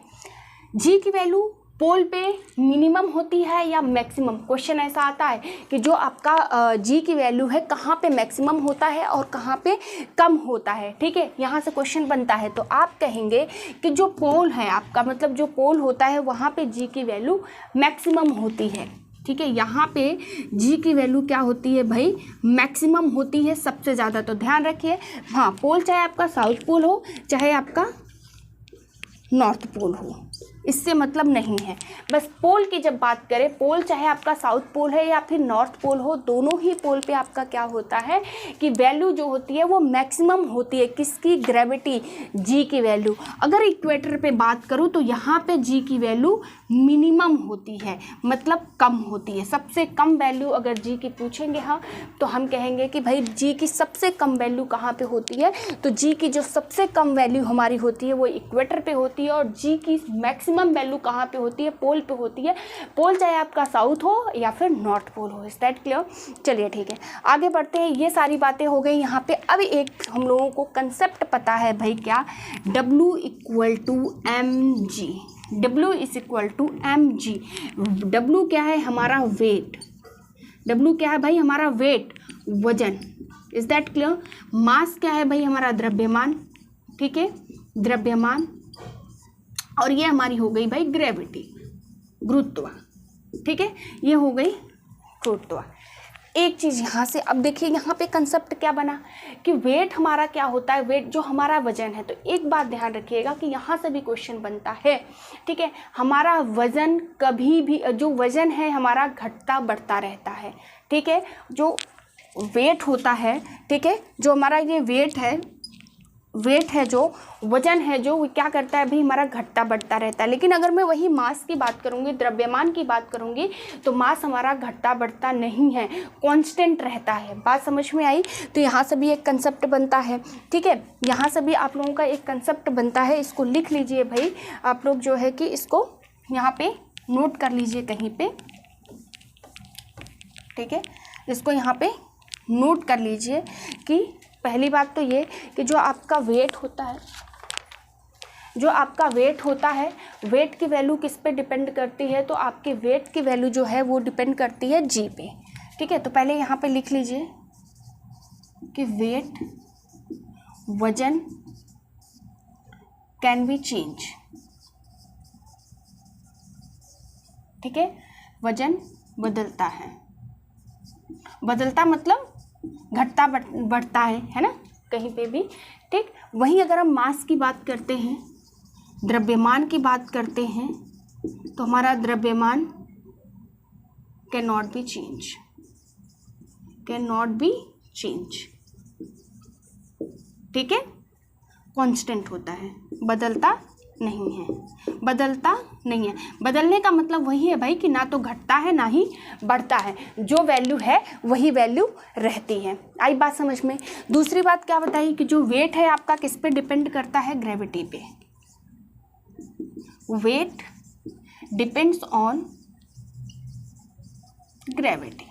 जी की वैल्यू पोल पे मिनिमम होती है या मैक्सिमम। क्वेश्चन ऐसा आता है कि जो आपका जी की वैल्यू है कहाँ पे मैक्सिमम होता है और कहाँ पे कम होता है, ठीक है, यहाँ से क्वेश्चन बनता है। तो आप कहेंगे कि जो पोल है आपका, मतलब जो पोल होता है वहाँ पे जी की वैल्यू मैक्सिमम होती है, ठीक है। यहाँ पे जी की वैल्यू क्या होती है भाई, मैक्सिमम होती है सबसे ज़्यादा। तो ध्यान रखिए, हाँ, पोल चाहे आपका साउथ पोल हो चाहे आपका नॉर्थ पोल हो, इससे मतलब नहीं है। बस पोल की जब बात करें, पोल चाहे आपका साउथ पोल है या फिर नॉर्थ पोल हो, दोनों ही पोल पे आपका क्या होता है कि वैल्यू जो होती है वो मैक्सिमम होती है। किसकी, ग्रेविटी, जी की वैल्यू। अगर इक्वेटर पे बात करूँ तो यहाँ पे जी की वैल्यू मिनिमम होती है, मतलब कम होती है। सबसे कम वैल्यू अगर जी की पूछेंगे हाँ तो हम कहेंगे कि भाई जी की सबसे कम वैल्यू कहाँ पे होती है, तो जी की जो सबसे कम वैल्यू हमारी होती है वो इक्वेटर पे होती है। और जी की मैक्सिमम वैल्यू कहाँ पे होती है, पोल पे होती है। पोल चाहे आपका साउथ हो या फिर नॉर्थ पोल हो। Is that clear. चलिए ठीक है, आगे बढ़ते हैं। ये सारी बातें हो गई यहाँ पे। अब एक हम लोगों को कंसेप्ट पता है भाई, क्या, W equal to mg, W is equal to mg। W क्या है, हमारा वेट। W क्या है भाई, हमारा वेट, वजन। Is that clear. मास क्या है भाई, हमारा द्रव्यमान, ठीक है, द्रव्यमान। और ये हमारी हो गई भाई ग्रेविटी, गुरुत्व, ठीक है, ये हो गई गुरुत्व। एक चीज़ यहाँ से, अब देखिए यहाँ पे कंसेप्ट क्या बना कि वेट हमारा क्या होता है, वेट जो हमारा वजन है। तो एक बात ध्यान रखिएगा कि यहाँ से भी क्वेश्चन बनता है, ठीक है। हमारा वजन कभी भी, जो वजन है हमारा घटता बढ़ता रहता है, ठीक है। जो वेट होता है, ठीक है, जो हमारा ये वेट है, जो वजन है, जो क्या करता है भाई, हमारा घटता बढ़ता रहता है। लेकिन अगर मैं वही मास की बात करूँगी, द्रव्यमान की बात करूँगी, तो मास हमारा घटता बढ़ता नहीं है, कांस्टेंट रहता है। बात समझ में आई। तो यहाँ से भी एक कंसेप्ट बनता है, ठीक है, यहाँ से भी आप लोगों का एक कंसेप्ट बनता है। इसको लिख लीजिए भाई आप लोग, जो है कि इसको यहाँ पे नोट कर लीजिए कहीं पे, ठीक है, इसको यहाँ पे नोट कर लीजिए कि पहली बात तो ये कि जो आपका वेट होता है, वेट की वैल्यू किस पे डिपेंड करती है, तो आपके वेट की वैल्यू जो है वो डिपेंड करती है जी पे, ठीक है। तो पहले यहाँ पे लिख लीजिए कि वेट, वजन कैन बी चेंज, ठीक है, वजन बदलता है, बदलता मतलब घटता बढ़ता है ना, कहीं पे भी, ठीक। वहीं अगर हम मास की बात करते हैं, द्रव्यमान की बात करते हैं, तो हमारा द्रव्यमान can not be change, can not be change, ठीक है, कांस्टेंट होता है, बदलता नहीं है, बदलता नहीं है। बदलने का मतलब वही है भाई कि ना तो घटता है ना ही बढ़ता है, जो वैल्यू है वही वैल्यू रहती है। आई बात समझ में। दूसरी बात क्या बताई कि जो वेट है आपका किस पे डिपेंड करता है, ग्रेविटी पे। वेट डिपेंड्स ऑन ग्रेविटी,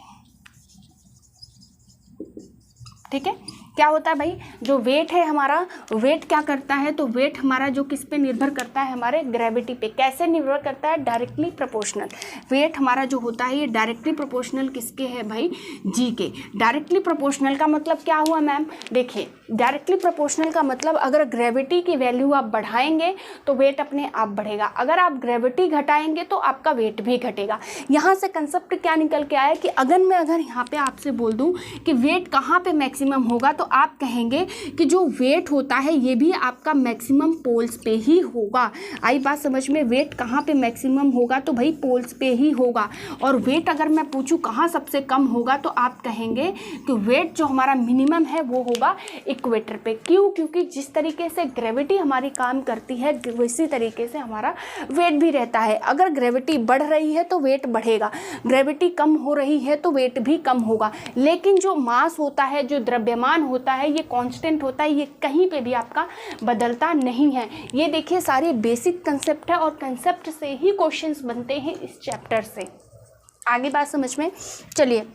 ठीक है। क्या होता है भाई, जो वेट है हमारा, वेट क्या करता है, तो वेट हमारा जो किस पे निर्भर करता है, हमारे ग्रेविटी पे। कैसे निर्भर करता है, डायरेक्टली प्रोपोर्शनल। वेट हमारा जो होता है ये डायरेक्टली प्रोपोर्शनल किसके है भाई, जी के। डायरेक्टली प्रोपोर्शनल का मतलब क्या हुआ मैम, देखिए डायरेक्टली प्रोपोर्शनल का मतलब अगर ग्रेविटी की वैल्यू आप बढ़ाएंगे तो वेट अपने आप बढ़ेगा, अगर आप ग्रेविटी घटाएंगे तो आपका वेट भी घटेगा। यहाँ से कंसेप्ट क्या निकल के आया कि अगर मैं यहाँ पे आपसे बोल दूँ कि वेट कहाँ पे मैक्सिमम होगा, तो आप कहेंगे कि जो वेट होता है ये भी आपका मैक्सिमम पोल्स पे ही होगा। आई बात समझ में, वेट कहाँ पे मैक्सिमम होगा, तो भाई पोल्स पे ही होगा। और वेट अगर मैं पूछूं कहाँ सबसे कम होगा, तो आप कहेंगे कि वेट जो हमारा मिनिमम है वो होगा इक्वेटर पे। क्यों, क्योंकि जिस तरीके से ग्रेविटी हमारी काम करती है उसी तरीके से हमारा वेट भी रहता है। अगर ग्रेविटी बढ़ रही है तो वेट बढ़ेगा, ग्रेविटी कम हो रही है तो वेट भी कम होगा। लेकिन जो मास होता है, जो द्रव्यमान होता है, ये कांस्टेंट होता है, ये कहीं पे भी आपका बदलता नहीं है। ये देखिए सारे बेसिक कंसेप्ट है और कंसेप्ट से ही क्वेश्चंस बनते हैं इस चैप्टर से। आगे बात समझ में चलिए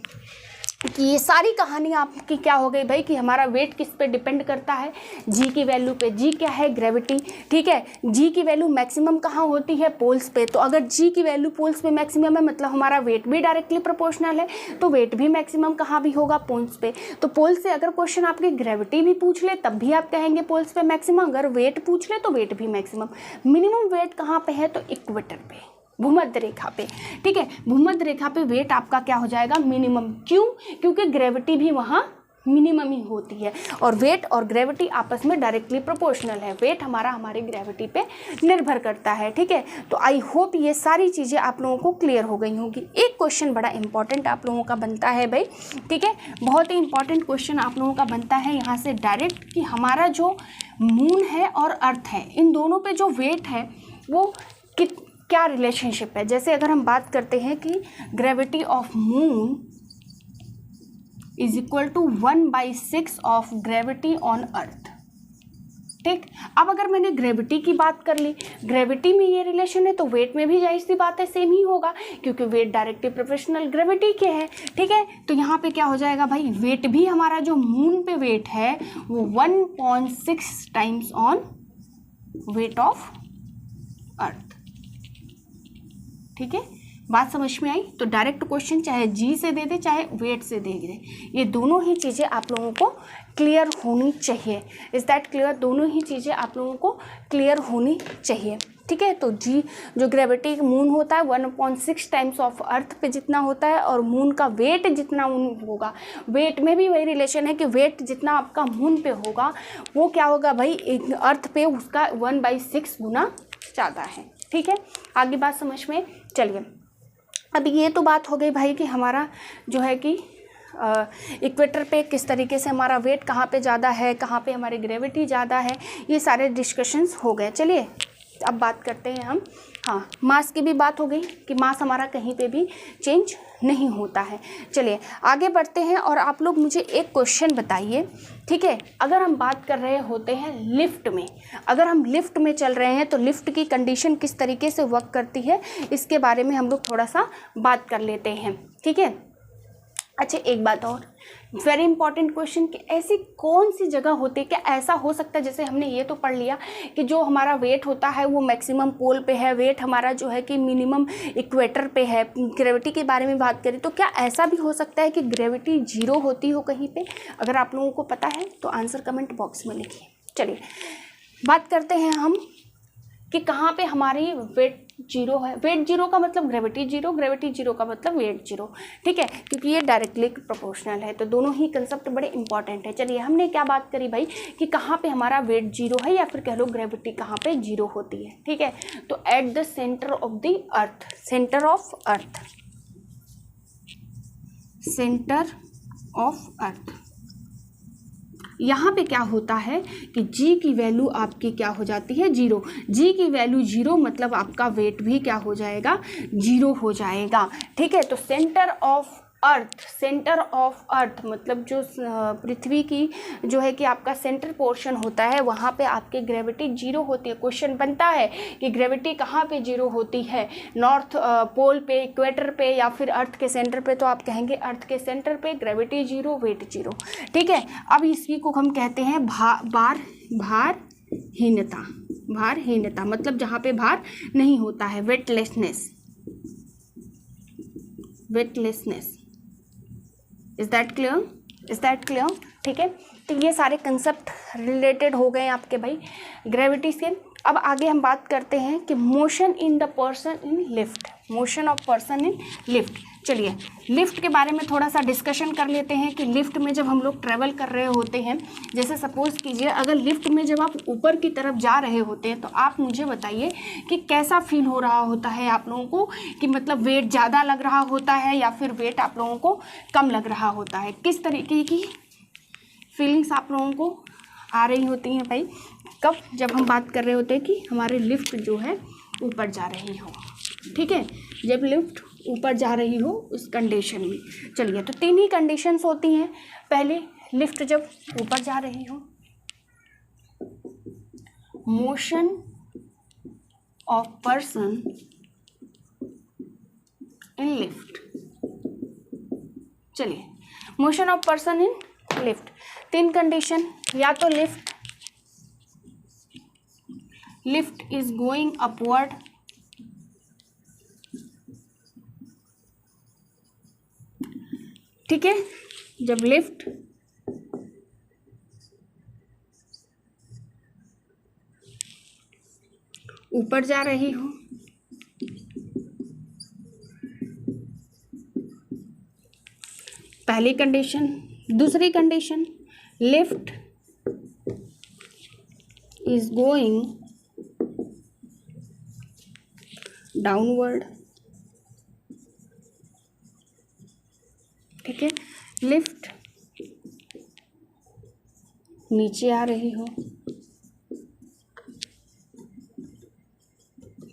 कि ये सारी कहानी आपकी क्या हो गई भाई कि हमारा वेट किस पे डिपेंड करता है, जी की वैल्यू पे। जी क्या है, ग्रेविटी, ठीक है। जी की वैल्यू मैक्सिमम कहाँ होती है, पोल्स पे। तो अगर जी की वैल्यू पोल्स पे मैक्सिमम है मतलब हमारा वेट भी डायरेक्टली प्रोपोर्शनल है, तो वेट भी मैक्सिमम कहाँ भी होगा, पोल्स पे। तो पोल्स से अगर क्वेश्चन आपकी ग्रेविटी भी पूछ ले तब भी आप कहेंगे पोल्स पे मैक्सिमम, अगर वेट पूछ ले तो वेट भी मैक्सिमम। मिनिमम वेट कहाँ पे है, तो इक्वेटर पे, भूमध्य रेखा पे, ठीक है। भूमध्य रेखा पे वेट आपका क्या हो जाएगा, मिनिमम। क्यों, क्योंकि ग्रेविटी भी वहाँ मिनिमम ही होती है और वेट और ग्रेविटी आपस में डायरेक्टली प्रोपोर्शनल है। वेट हमारा हमारी ग्रेविटी पे निर्भर करता है, ठीक है। तो आई होप ये सारी चीज़ें आप लोगों को क्लियर हो गई होंगी। एक क्वेश्चन बड़ा इंपॉर्टेंट आप लोगों का बनता है भाई, ठीक है, बहुत ही इंपॉर्टेंट क्वेश्चन आप लोगों का बनता है यहाँ से डायरेक्ट कि हमारा जो मून है और अर्थ है, इन दोनों पे जो वेट है वो क्या रिलेशनशिप है। जैसे अगर हम बात करते हैं कि gravity of moon is equal to 1/6 of gravity on earth, ठीक। अब अगर मैंने ग्रेविटी की बात कर ली, ग्रेविटी में ये रिलेशन है तो वेट में भी जाहिर सी बात है सेम ही होगा, क्योंकि वेट डायरेक्टली प्रोपोर्शनल ग्रेविटी के है, ठीक है। तो यहाँ पे क्या हो जाएगा भाई, वेट भी हमारा जो मून पे वेट है वो 1.6 times on weight of earth, ठीक है। बात समझ में आई। तो डायरेक्ट क्वेश्चन चाहे जी से दे दे चाहे वेट से दे दे, ये दोनों ही चीज़ें आप लोगों को क्लियर होनी चाहिए। इज दैट क्लियर, दोनों ही चीज़ें आप लोगों को क्लियर होनी चाहिए, ठीक है। तो जी जो ग्रेविटी मून होता है 1.6 टाइम्स ऑफ अर्थ पे जितना होता है और मून का वेट जितना होगा, वेट में भी वही रिलेशन है कि वेट जितना आपका मून पे होगा वो क्या होगा भाई, अर्थ पे उसका 1/6 गुना ज़्यादा है, ठीक है। आगे बात समझ में चलिए। अब ये तो बात हो गई भाई कि हमारा जो है कि इक्वेटर पे किस तरीके से हमारा वेट कहाँ पे ज़्यादा है, कहाँ पे हमारी ग्रेविटी ज़्यादा है, ये सारे डिस्कशंस हो गए। चलिए अब बात करते हैं हम, हाँ, मास की भी बात हो गई कि मास हमारा कहीं पे भी चेंज नहीं होता है। चलिए आगे बढ़ते हैं और आप लोग मुझे एक क्वेश्चन बताइए, ठीक है। अगर हम बात कर रहे होते हैं लिफ्ट में, अगर हम लिफ्ट में चल रहे हैं तो लिफ्ट की कंडीशन किस तरीके से वर्क करती है इसके बारे में हम लोग थोड़ा सा बात कर लेते हैं, ठीक है। अच्छा एक बात और, वेरी इंपॉर्टेंट क्वेश्चन, कि ऐसी कौन सी जगह होती है, क्या ऐसा हो सकता है, जैसे हमने ये तो पढ़ लिया कि जो हमारा वेट होता है वो मैक्सिमम पोल पे है, वेट हमारा जो है कि मिनिमम इक्वेटर पे है। ग्रेविटी के बारे में बात करें तो क्या ऐसा भी हो सकता है कि ग्रेविटी जीरो होती हो कहीं पे? अगर आप लोगों को पता है तो आंसर कमेंट बॉक्स में लिखिए। चलिए बात करते हैं हम कि कहाँ पे हमारी वेट जीरो है। वेट जीरो का मतलब ग्रेविटी जीरो, ग्रेविटी जीरो का मतलब वेट जीरो, ठीक है, क्योंकि ये डायरेक्टली प्रोपोर्शनल है। तो दोनों ही कंसेप्ट बड़े इंपॉर्टेंट है। चलिए हमने क्या बात करी भाई कि कहाँ पे हमारा वेट जीरो है या फिर कह लो ग्रेविटी कहाँ पे जीरो होती है, ठीक है। तो at the centre of the earth, centre of earth, centre of earth, यहाँ पे क्या होता है कि जी की वैल्यू आपकी क्या हो जाती है, जीरो। जी की वैल्यू जीरो मतलब आपका वेट भी क्या हो जाएगा, जीरो हो जाएगा, ठीक है। तो centre of earth, centre of earth मतलब जो पृथ्वी की जो है कि आपका सेंटर पोर्शन होता है वहाँ पे आपकी ग्रेविटी जीरो होती है। क्वेश्चन बनता है कि ग्रेविटी कहाँ पे जीरो होती है, नॉर्थ पोल पे, इक्वेटर पे या फिर अर्थ के सेंटर पे? तो आप कहेंगे अर्थ के सेंटर पे, ग्रेविटी जीरो, वेट जीरो, ठीक है। अब इसी को हम कहते हैं भारहीनता, भारहीनता मतलब जहाँ पे भार नहीं होता है, weightlessness, weightlessness. Is that clear, is that clear, ठीक है। तो ये सारे कंसेप्ट रिलेटेड हो गए आपके भाई ग्रेविटी से। अब आगे हम बात करते हैं कि motion in the person in lift, motion of person in lift. चलिए लिफ्ट के बारे में थोड़ा सा डिस्कशन कर लेते हैं कि लिफ्ट में जब हम लोग ट्रेवल कर रहे होते हैं, जैसे सपोज कीजिए अगर लिफ्ट में जब आप ऊपर की तरफ जा रहे होते हैं तो आप मुझे बताइए कि कैसा फील हो रहा होता है आप लोगों को, कि मतलब वेट ज़्यादा लग रहा होता है या फिर वेट आप लोगों को कम लग रहा होता है, किस तरीके की फीलिंग्स आप लोगों को आ रही होती हैं भाई कब, जब हम बात कर रहे होते हैं कि हमारी लिफ्ट जो है ऊपर जा रही हो, ठीक है, जब लिफ्ट ऊपर जा रही हो उस कंडीशन में। चलिए तो तीन ही कंडीशंस होती हैं। पहले लिफ्ट जब ऊपर जा रही हो, motion of person in lift. चलिए motion of person in lift, तीन कंडीशन, या तो लिफ्ट इज गोइंग अपवर्ड, ठीक है, जब लिफ्ट ऊपर जा रही हो, पहली कंडीशन। दूसरी condition, lift is going downward, ठीक है, लिफ्ट नीचे आ रही हो,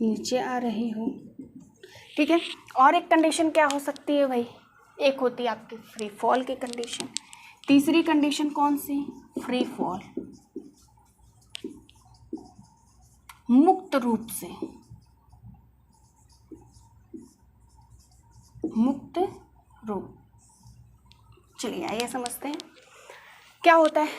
नीचे आ रही हो, ठीक है। और एक कंडीशन क्या हो सकती है भाई, एक होती है आपकी फ्री फॉल की कंडीशन। तीसरी कंडीशन कौन सी, फ्री फॉल, मुक्त रूप से, मुक्त रूप। चलिए आइए समझते हैं क्या होता है।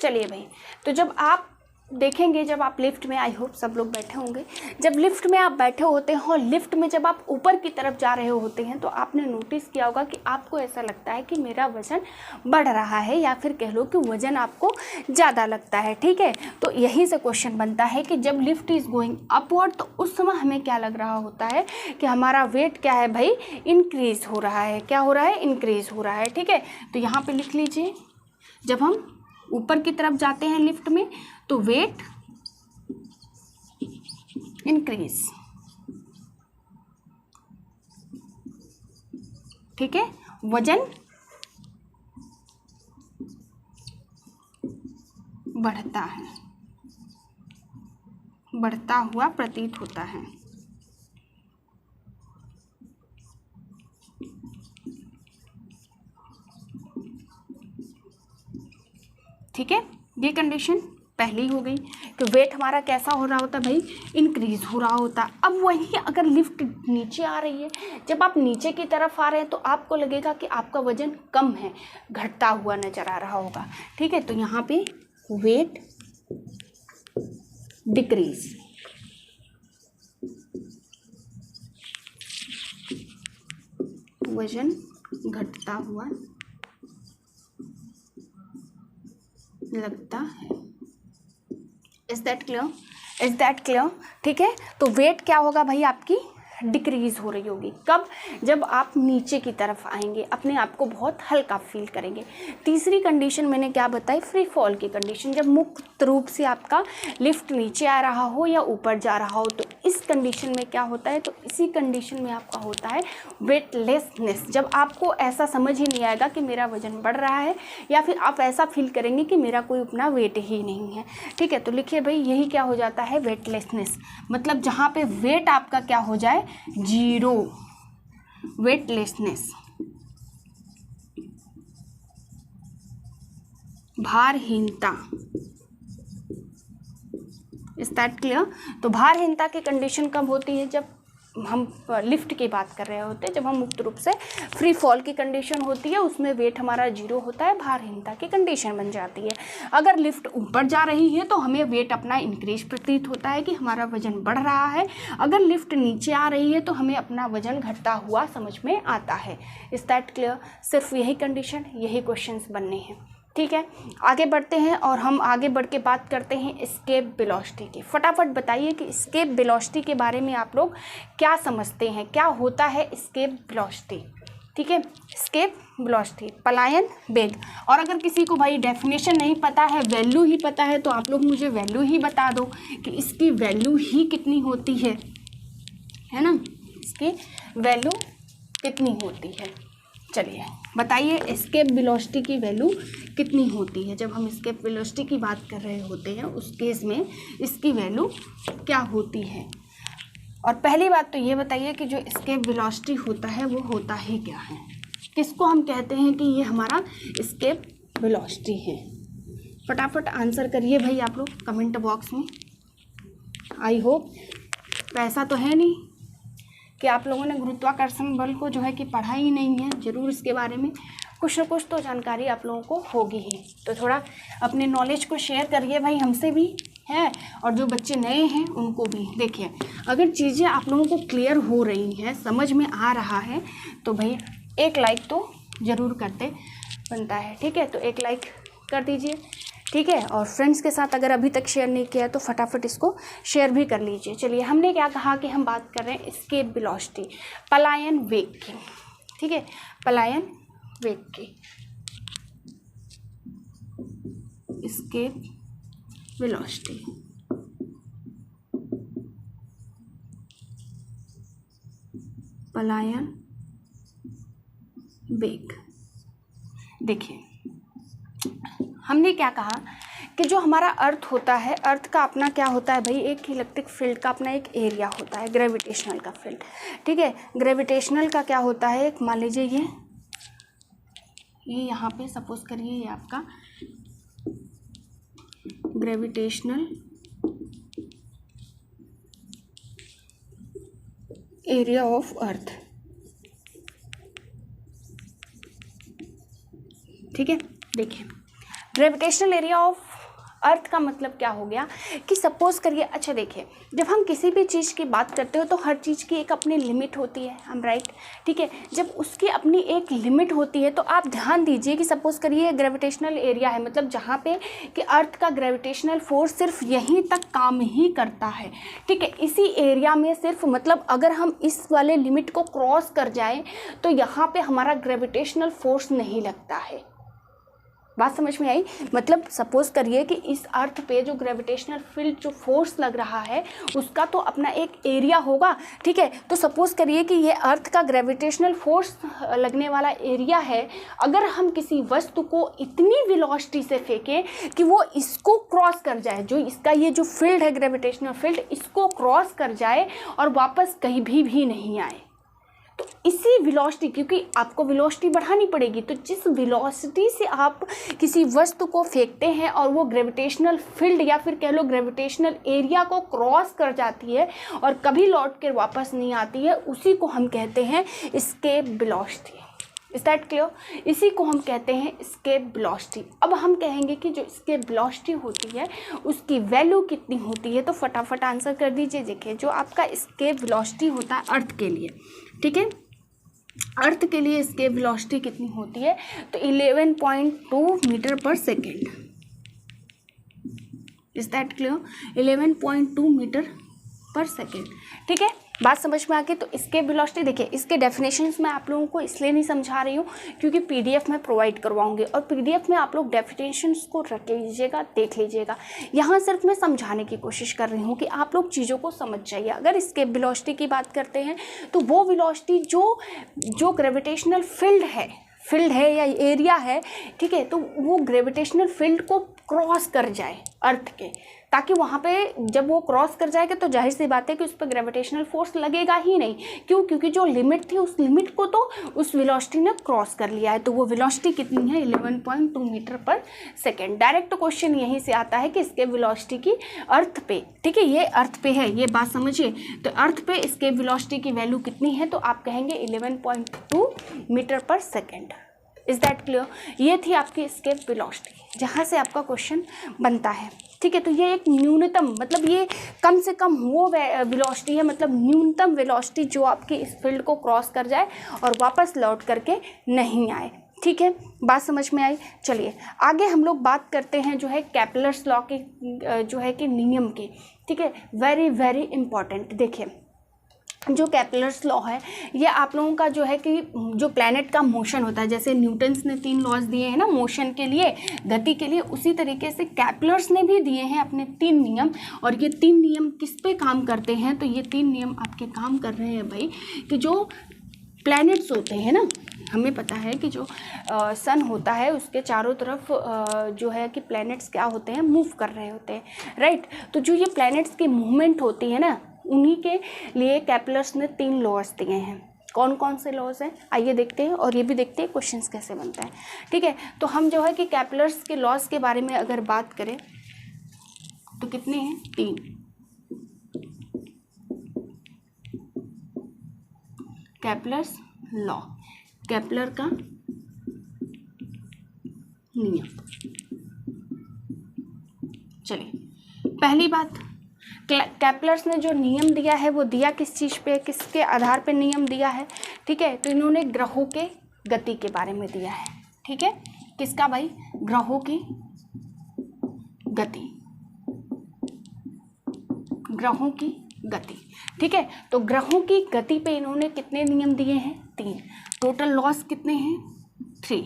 चलिए भाई, तो जब आप देखेंगे, जब आप लिफ्ट में, आई होप सब लोग बैठे होंगे, जब लिफ्ट में आप बैठे होते हैं और लिफ्ट में जब आप ऊपर की तरफ जा रहे होते हैं तो आपने नोटिस किया होगा कि आपको ऐसा लगता है कि मेरा वज़न बढ़ रहा है या फिर कह लो कि वज़न आपको ज़्यादा लगता है, ठीक है। तो यहीं से क्वेश्चन बनता है कि जब लिफ्ट इज़ गोइंग अपवर्ड तो उस समय हमें क्या लग रहा होता है कि हमारा वेट क्या है भाई, इंक्रीज़ हो रहा है। क्या हो रहा है, इंक्रीज़ हो रहा है, ठीक है। तो यहाँ पर लिख लीजिए, जब हम ऊपर की तरफ जाते हैं लिफ्ट में तो वेट इंक्रीज, ठीक है, वजन बढ़ता है, बढ़ता हुआ प्रतीत होता है। ठीक है, ये कंडीशन पहली हो गई कि वेट हमारा कैसा हो रहा होता है भाई, इंक्रीज हो रहा होता। अब वही अगर लिफ्ट नीचे आ रही है, जब आप नीचे की तरफ आ रहे हैं तो आपको लगेगा कि आपका वजन कम है, घटता हुआ नजर आ रहा होगा। ठीक है, तो यहाँ पे वेट डिक्रीज, वजन घटता हुआ लगता है। Is that clear? ठीक है, तो वेट क्या होगा भाई, आपकी डिक्रीज हो रही होगी। कब? जब आप नीचे की तरफ आएंगे, अपने आप को बहुत हल्का फील करेंगे। तीसरी कंडीशन मैंने क्या बताई, फ्री फॉल की कंडीशन, जब मुक्त रूप से आपका लिफ्ट नीचे आ रहा हो या ऊपर जा रहा हो, तो इस कंडीशन में क्या होता है, तो इसी कंडीशन में आपका होता है वेटलेसनेस। जब आपको ऐसा समझ ही नहीं आएगा कि मेरा वजन बढ़ रहा है, या फिर आप ऐसा फील करेंगे कि मेरा कोई अपना वेट ही नहीं है। ठीक है, तो लिखिए भाई, यही क्या हो जाता है, वेटलेसनेस। मतलब जहाँ पे वेट आपका क्या हो जाए, जीरो, वेटलेसनेस, भारहीनता। Is that clear? तो भारहीनता की कंडीशन कब होती है, जब हम लिफ्ट की बात कर रहे होते हैं, जब हम मुक्त रूप से फ्री फॉल की कंडीशन होती है, उसमें वेट हमारा जीरो होता है, भारहीनता की कंडीशन बन जाती है। अगर लिफ्ट ऊपर जा रही है तो हमें वेट अपना इंक्रीज प्रतीत होता है कि हमारा वजन बढ़ रहा है। अगर लिफ्ट नीचे आ रही है तो हमें अपना वजन घटता हुआ समझ में आता है। Is that clear? सिर्फ यही कंडीशन, यही क्वेश्चंस बनने हैं। ठीक है, आगे बढ़ते हैं और हम आगे बढ़ के बात करते हैं एस्केप वेलोसिटी की। फटाफट बताइए कि एस्केप वेलोसिटी के बारे में आप लोग क्या समझते हैं, क्या होता है एस्केप वेलोसिटी। ठीक है, एस्केप वेलोसिटी, पलायन वेग। और अगर किसी को भाई डेफिनेशन नहीं पता है, वैल्यू ही पता है, तो आप लोग मुझे वैल्यू ही बता दो कि इसकी वैल्यू ही कितनी होती है ना, इसकी वैल्यू कितनी होती है। चलिए बताइए, एस्केप वेलोसिटी की वैल्यू कितनी होती है। जब हम एस्केप वेलोसिटी की बात कर रहे होते हैं उस केस में इसकी वैल्यू क्या होती है। और पहली बात तो ये बताइए कि जो एस्केप वेलोसिटी होता है वो होता ही क्या है, किसको हम कहते हैं कि ये हमारा एस्केप वेलोसिटी है। फटाफट आंसर करिए भाई आप लोग कमेंट बॉक्स में। आई होप ऐसा तो है नहीं कि आप लोगों ने गुरुत्वाकर्षण बल को जो है कि पढ़ा ही नहीं है। ज़रूर इसके बारे में कुछ न कुछ तो जानकारी आप लोगों को होगी ही। तो थोड़ा अपने नॉलेज को शेयर करिए भाई, हमसे भी है और जो बच्चे नए हैं उनको भी। देखिए, अगर चीज़ें आप लोगों को क्लियर हो रही हैं, समझ में आ रहा है, तो भाई एक लाइक तो ज़रूर करते बनता है। ठीक है, तो एक लाइक कर दीजिए। ठीक है, और फ्रेंड्स के साथ अगर अभी तक शेयर नहीं किया है तो फटाफट इसको शेयर भी कर लीजिए। चलिए, हमने क्या कहा कि हम बात कर रहे हैं एस्केप वेलोसिटी, पलायन वेग की। ठीक है, पलायन वेग की, एस्केप वेलोसिटी। पलायन वेग। देखिए, हमने क्या कहा कि जो हमारा अर्थ होता है, अर्थ का अपना क्या होता है भाई, एक इलेक्ट्रिक फील्ड का अपना एक एरिया होता है, ग्रेविटेशनल का फील्ड। ठीक है, ग्रेविटेशनल का क्या होता है, एक मान लीजिए ये यहाँ पे सपोज करिए ये आपका ग्रेविटेशनल एरिया ऑफ अर्थ। ठीक है, देखिए ग्रेविटेशनल एरिया ऑफ अर्थ का मतलब क्या हो गया कि सपोज करिए, अच्छा देखिए, जब हम किसी भी चीज़ की बात करते हो तो हर चीज़ की एक अपनी लिमिट होती है, हम राइट। ठीक है, जब उसकी अपनी एक लिमिट होती है तो आप ध्यान दीजिए कि सपोज करिए ग्रेविटेशनल एरिया है, मतलब जहाँ पे कि अर्थ का ग्रेविटेशनल फोर्स सिर्फ यहीं तक काम ही करता है। ठीक है, इसी एरिया में सिर्फ, मतलब अगर हम इस वाले लिमिट को क्रॉस कर जाएं तो यहाँ पे हमारा ग्रेविटेशनल फोर्स नहीं लगता है। बात समझ में आई? मतलब सपोज करिए कि इस अर्थ पे जो ग्रेविटेशनल फील्ड जो फोर्स लग रहा है उसका तो अपना एक एरिया होगा। ठीक है, तो सपोज करिए कि ये अर्थ का ग्रेविटेशनल फोर्स लगने वाला एरिया है। अगर हम किसी वस्तु को इतनी वेलोसिटी से फेंकें कि वो इसको क्रॉस कर जाए, जो इसका ये जो फील्ड है ग्रेविटेशनल फील्ड, इसको क्रॉस कर जाए और वापस कहीं भी नहीं आए, तो इसी वेलोसिटी, क्योंकि आपको वेलोसिटी बढ़ानी पड़ेगी, तो जिस वेलोसिटी से आप किसी वस्तु को फेंकते हैं और वो ग्रेविटेशनल फील्ड या फिर कह लो ग्रेविटेशनल एरिया को क्रॉस कर जाती है और कभी लौट कर वापस नहीं आती है, उसी को हम कहते हैं escape velocity. Is that clear? इसी को हम कहते हैं एस्केप वेलोसिटी। अब हम कहेंगे कि जो एस्केप वेलोसिटी होती है उसकी वैल्यू कितनी होती है, तो फटाफट आंसर कर दीजिए। देखिए, जो आपका एस्केप वेलोसिटी होता है अर्थ के लिए, ठीक है, अर्थ के लिए एस्केप वेलोसिटी कितनी होती है, तो 11.2 meter per second. Is that clear? 11.2 meter per second, ठीक है, बात समझ में आ गई। तो इसके वेलोसिटी देखिए, इसके डेफिनेशंस मैं आप लोगों को इसलिए नहीं समझा रही हूँ क्योंकि पीडीएफ में प्रोवाइड करवाऊंगी और पीडीएफ में आप लोग डेफिनेशंस को रख लीजिएगा, देख लीजिएगा। यहाँ सिर्फ मैं समझाने की कोशिश कर रही हूँ कि आप लोग चीज़ों को समझ जाइए। अगर इसके वेलोसिटी की बात करते हैं तो वो वेलोसिटी जो ग्रेविटेशनल फील्ड है या एरिया है, ठीक है, तो वो ग्रेविटेशनल फील्ड को क्रॉस कर जाए अर्थ के, ताकि वहाँ पे जब वो क्रॉस कर जाएगा तो जाहिर सी बात है कि उस पर ग्रेविटेशनल फोर्स लगेगा ही नहीं। क्यों? क्योंकि जो लिमिट थी उस लिमिट को तो उस वेलोसिटी ने क्रॉस कर लिया है। तो वो वेलोसिटी कितनी है? 11.2 meter per second. Direct question यहीं से आता है कि इसके वेलोसिटी की अर्थ पे, ठीक है, ये अर्थ पे है, ये बात समझिए। तो अर्थ पे इसके वेलोसिटी की वैल्यू कितनी है, तो आप कहेंगे 11.2 meter per second. Is that clear? ये थी आपकी एस्केप वेलोसिटी, जहाँ से आपका क्वेश्चन बनता है, ठीक है। तो ये एक न्यूनतम, मतलब ये कम से कम वो वेलोसिटी है, मतलब न्यूनतम वेलोसिटी जो आपकी इस फील्ड को क्रॉस कर जाए और वापस लौट करके नहीं आए, ठीक है, बात समझ में आई। चलिए आगे हम लोग बात करते हैं जो है केपलर्स लॉ के जो है कि नियम के, ठीक है, वेरी वेरी इंपॉर्टेंट। देखिए, जो केपलर्स लॉ है ये आप लोगों का जो है कि जो प्लैनेट का मोशन होता है, जैसे न्यूटन्स ने 3 लॉज दिए हैं ना मोशन के लिए, गति के लिए, उसी तरीके से केपलर्स ने भी दिए हैं अपने 3 नियम। और ये 3 नियम किस पे काम करते हैं, तो ये 3 नियम आपके काम कर रहे हैं भाई कि जो प्लैनेट्स होते हैं ना, हमें पता है कि जो सन होता है उसके चारों तरफ जो है कि प्लैनेट्स क्या होते हैं, मूव कर रहे होते हैं, राइट। तो जो ये प्लैनेट्स की मूवमेंट होती है ना, उन्हीं के लिए केपलर्स ने 3 लॉज दिए हैं। कौन कौन से लॉज हैं आइए देखते हैं, और ये भी देखते हैं क्वेश्चंस कैसे बनता है, ठीक है। तो हम जो है कि केपलर्स के लॉज के बारे में अगर बात करें तो कितने हैं? 3। केपलर्स लॉ, केपलर का नियम। चलिए, पहली बात, केपलर्स ने जो नियम दिया है वो दिया किस चीज़ पे, किसके आधार पे नियम दिया है, ठीक है। तो इन्होंने ग्रहों के गति के बारे में दिया है, ठीक है। किसका भाई? ग्रहों की गति, ग्रहों की गति, ठीक है। तो ग्रहों की गति पे इन्होंने कितने नियम दिए हैं? 3। टोटल लॉस कितने हैं? 3,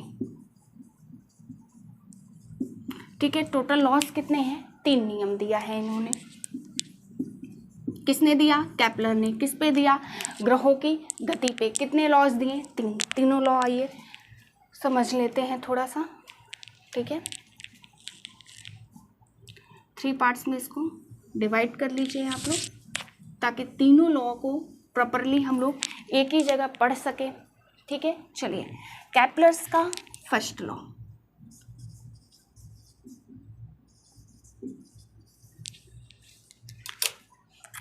ठीक है। टोटल लॉस कितने हैं? 3 नियम दिया है इन्होंने। किसने दिया? केपलर ने। किस पे दिया? ग्रहों की गति पे। कितने लॉज दिए? 3। तीनों लॉ आइए समझ लेते हैं थोड़ा सा, ठीक है। 3 पार्ट्स में इसको डिवाइड कर लीजिए आप लोग, ताकि तीनों लॉ को प्रॉपरली हम लोग एक ही जगह पढ़ सके, ठीक है। चलिए, केपलर्स का first law,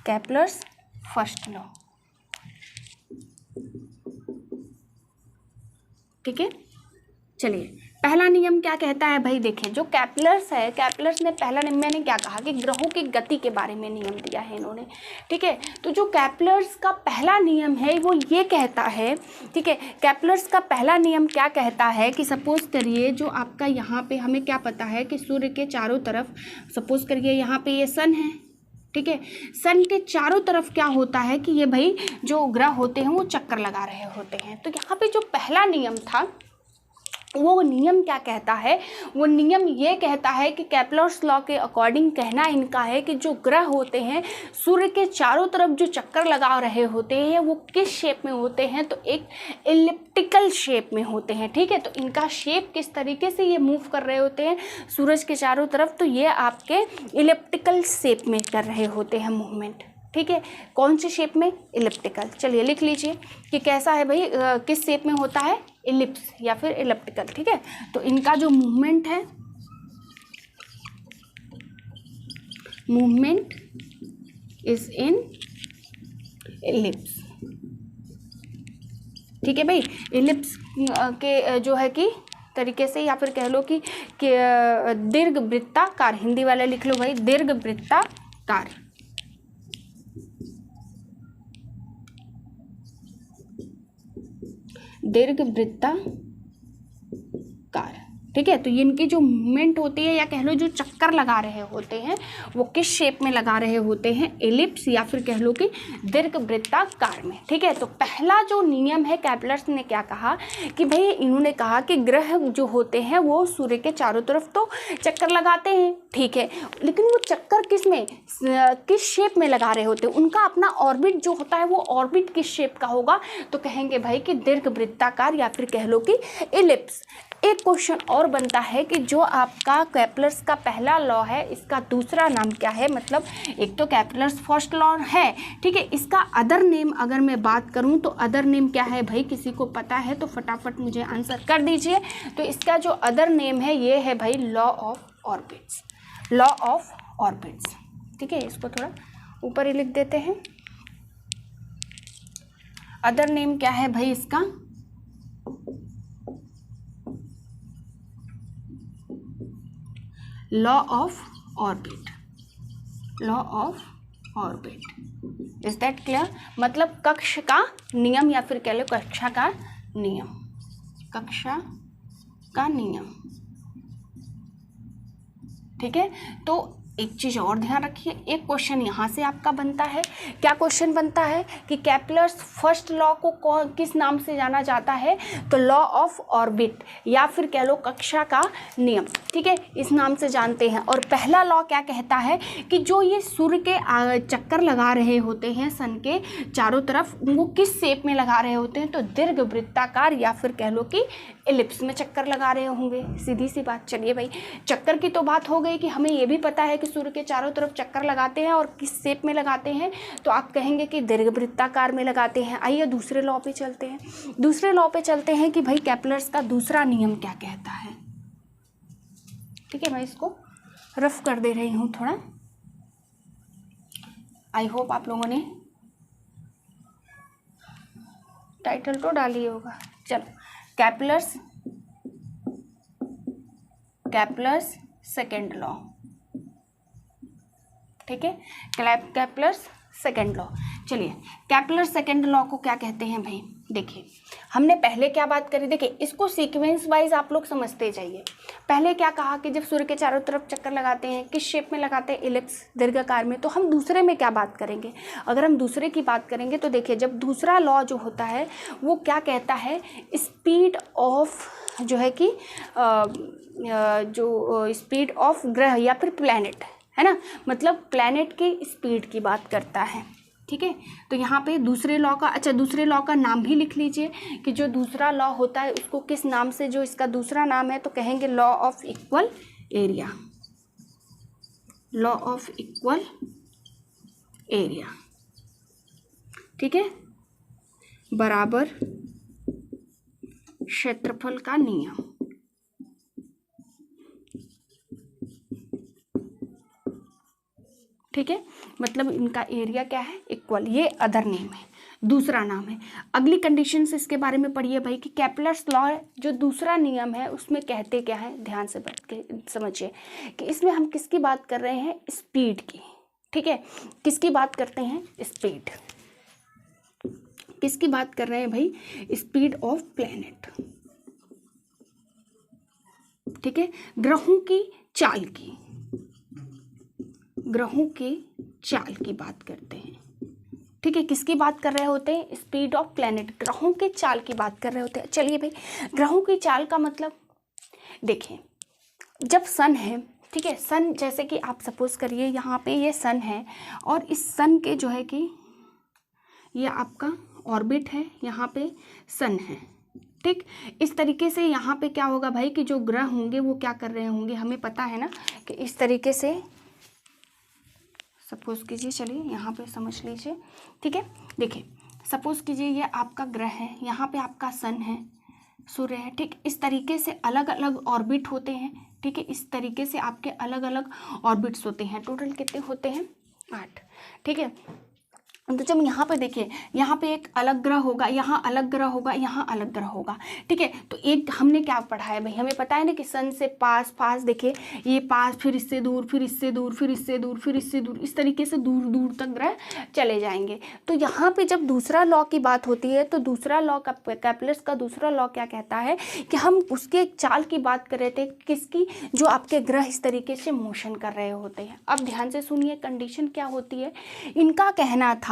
Kepler's first law, ठीक है। चलिए, पहला नियम क्या कहता है भाई? देखिए, जो केपलर्स है, केपलर्स ने पहला नियम, मैंने क्या कहा कि ग्रहों की गति के बारे में नियम दिया है इन्होंने, ठीक है। तो जो केपलर्स का पहला नियम है वो ये कहता है, ठीक है, केपलर्स का पहला नियम क्या कहता है कि सपोज करिए जो आपका यहाँ पे हमें क्या पता है कि सूर्य के चारों तरफ, सपोज करिए यहाँ पे ये सन है, ठीक है। सन के चारों तरफ क्या होता है कि ये भाई जो ग्रह होते हैं वो चक्कर लगा रहे होते हैं। तो यहाँ पे जो पहला नियम था वो नियम क्या कहता है? वो नियम ये कहता है कि केपलर्स लॉ के अकॉर्डिंग कहना इनका है कि जो ग्रह होते हैं सूर्य के चारों तरफ जो चक्कर लगा रहे होते हैं वो किस शेप में होते हैं? तो एक एलिप्टिकल शेप में होते हैं, ठीक है। तो इनका शेप किस तरीके से ये मूव कर रहे होते हैं सूरज के चारों तरफ, तो ये आपके एलिप्टिकल शेप में कर रहे होते हैं मूवमेंट, ठीक है, कौन सी शेप में? इलिप्टिकल। चलिए लिख लीजिए कि कैसा है भाई, किस शेप में होता है? इलिप्स या फिर इलिप्टिकल। ठीक है, तो इनका जो मूवमेंट है, मूवमेंट इज इन इलिप्स। ठीक है भाई, इलिप्स के जो है कि तरीके से, या फिर कह लो कि दीर्घ वृत्ताकार, हिंदी वाले लिख लो भाई, दीर्घ वृत्ताकार। दीर्घ वृत्ताकार। ठीक है, तो इनकी जो मूवमेंट होती है, या कह लो जो चक्कर लगा रहे होते हैं, वो किस शेप में लगा रहे होते हैं? एलिप्स, या फिर कह लो कि दीर्घ वृत्ताकार में। ठीक है, तो पहला जो नियम है, केपलर्स ने क्या कहा कि भाई, इन्होंने कहा कि ग्रह जो होते हैं वो सूर्य के चारों तरफ तो चक्कर लगाते हैं, ठीक है, लेकिन वो चक्कर किस में, किस शेप में लगा रहे होते हैं? उनका अपना ऑर्बिट जो होता है वो ऑर्बिट किस शेप का होगा? तो कहेंगे भाई कि दीर्घ वृत्ताकार, या फिर कह लो कि एलिप्स। एक क्वेश्चन और बनता है कि जो आपका केपलर्स का पहला लॉ है, इसका दूसरा नाम क्या है? मतलब एक तो केपलर्स फर्स्ट लॉ है, ठीक है, इसका अदर नेम अगर मैं बात करूं तो अदर नेम क्या है भाई? किसी को पता है तो फटाफट मुझे आंसर कर दीजिए। तो इसका जो अदर नेम है ये है भाई law of orbits. Law of orbits. ठीक है, इसको थोड़ा ऊपर ही लिख देते हैं। अदर नेम क्या है भाई इसका? Law of orbit. Law of orbit. Is that clear? मतलब कक्ष का नियम, या फिर कह लो कक्षा का नियम। कक्षा का नियम। ठीक है, तो एक चीज़ और ध्यान रखिए, एक क्वेश्चन यहाँ से आपका बनता है। क्या क्वेश्चन बनता है कि केपलर्स फर्स्ट लॉ को किस नाम से जाना जाता है? तो लॉ ऑफ ऑर्बिट, या फिर कह लो कक्षा का नियम। ठीक है, इस नाम से जानते हैं। और पहला लॉ क्या कहता है कि जो ये सूर्य के चक्कर लगा रहे होते हैं सन के चारों तरफ, वो किस शेप में लगा रहे होते हैं? तो दीर्घ वृत्ताकार, या फिर कह लो कि एलिप्स में चक्कर लगा रहे होंगे। सीधी सी बात। चलिए भाई, चक्कर की तो बात हो गई कि हमें ये भी पता है कि सूर्य के चारों तरफ चक्कर लगाते हैं, और किस शेप में लगाते हैं? तो आप कहेंगे कि दीर्घ वृत्ताकार में लगाते हैं। आइए दूसरे लॉ पे चलते हैं। दूसरे लॉ पे चलते हैं कि भाई केपलर्स का दूसरा नियम क्या कहता है। ठीक है, मैं इसको रफ कर दे रही हूँ थोड़ा। आई होप आप लोगों ने टाइटल तो डालिए होगा। चलो, केपलर्स सेकेंड लॉ। ठीक है, केपलर्स सेकेंड लॉ। चलिए, केपलर सेकेंड लॉ को क्या कहते हैं भाई? देखिए, हमने पहले क्या बात करी, देखिए इसको सीक्वेंस वाइज आप लोग समझते जाइए। पहले क्या कहा कि जब सूर्य के चारों तरफ चक्कर लगाते हैं, किस शेप में लगाते हैं? एलिप्स, दीर्घाकार में। तो हम दूसरे में क्या बात करेंगे? अगर हम दूसरे की बात करेंगे तो देखिए, जब दूसरा लॉ जो होता है वो क्या कहता है? स्पीड ऑफ जो है कि जो स्पीड ऑफ ग्रह या फिर प्लैनेट है ना, मतलब प्लैनेट की स्पीड की बात करता है। ठीक है, तो यहाँ पे दूसरे लॉ का, अच्छा दूसरे लॉ का नाम भी लिख लीजिए कि जो दूसरा लॉ होता है उसको किस नाम से, जो इसका दूसरा नाम है, तो कहेंगे law of equal area. Law of equal area. ठीक है, बराबर क्षेत्रफल का नियम। ठीक है, मतलब इनका एरिया क्या है? इक्वल। ये अदर नेम है, दूसरा नाम है। अगली कंडीशन से इसके बारे में पढ़िए भाई कि केपलर्स लॉ जो दूसरा नियम है उसमें कहते क्या है? ध्यान से बैठ के समझिए कि इसमें हम किसकी बात कर रहे हैं? स्पीड की। ठीक है, किसकी बात करते हैं? स्पीड। किसकी बात कर रहे हैं भाई? Speed of planet. ठीक है, ग्रहों की चाल की, ग्रहों के चाल की बात करते हैं। ठीक है, किसकी बात कर रहे होते हैं? स्पीड ऑफ प्लैनेट, ग्रहों के चाल की बात कर रहे होते हैं। चलिए भाई, ग्रहों की चाल का मतलब देखिए, जब सन है, ठीक है, सन जैसे कि आप सपोज करिए यहाँ पे ये सन है, और इस सन के जो है कि ये आपका ऑर्बिट है, यहाँ पे सन है। ठीक, इस तरीके से यहाँ पे क्या होगा भाई कि जो ग्रह होंगे वो क्या कर रहे होंगे? हमें पता है ना कि इस तरीके से सपोज कीजिए, चलिए यहाँ पे समझ लीजिए, ठीक है। देखिए सपोज कीजिए ये आपका ग्रह है, यहाँ पे आपका सन है, सूर्य है, ठीक। इस तरीके से अलग अलग ऑर्बिट होते हैं, ठीक है। इस तरीके से आपके अलग अलग ऑर्बिट्स होते हैं। टोटल कितने होते हैं? 8, ठीक है। तो जब यहाँ पे देखिए, यहाँ पे एक अलग ग्रह होगा, यहाँ अलग ग्रह होगा, यहाँ अलग ग्रह होगा, ठीक है। तो एक हमने क्या पढ़ा है भाई, हमें पता है ना कि सन से पास पास, देखिए ये पास, फिर इससे दूर, फिर इससे दूर, फिर इससे दूर, फिर इससे दूर, इस तरीके से दूर दूर तक ग्रह चले जाएंगे। तो यहाँ पे जब दूसरा लॉ की बात होती है तो दूसरा लॉ का, कैपलर्स का दूसरा लॉ क्या कहता है कि हम उसके एक चाल की बात कर रहे थे, किसकी? जो आपके ग्रह इस तरीके से मोशन कर रहे होते हैं। अब ध्यान से सुनिए, कंडीशन क्या होती है। इनका कहना था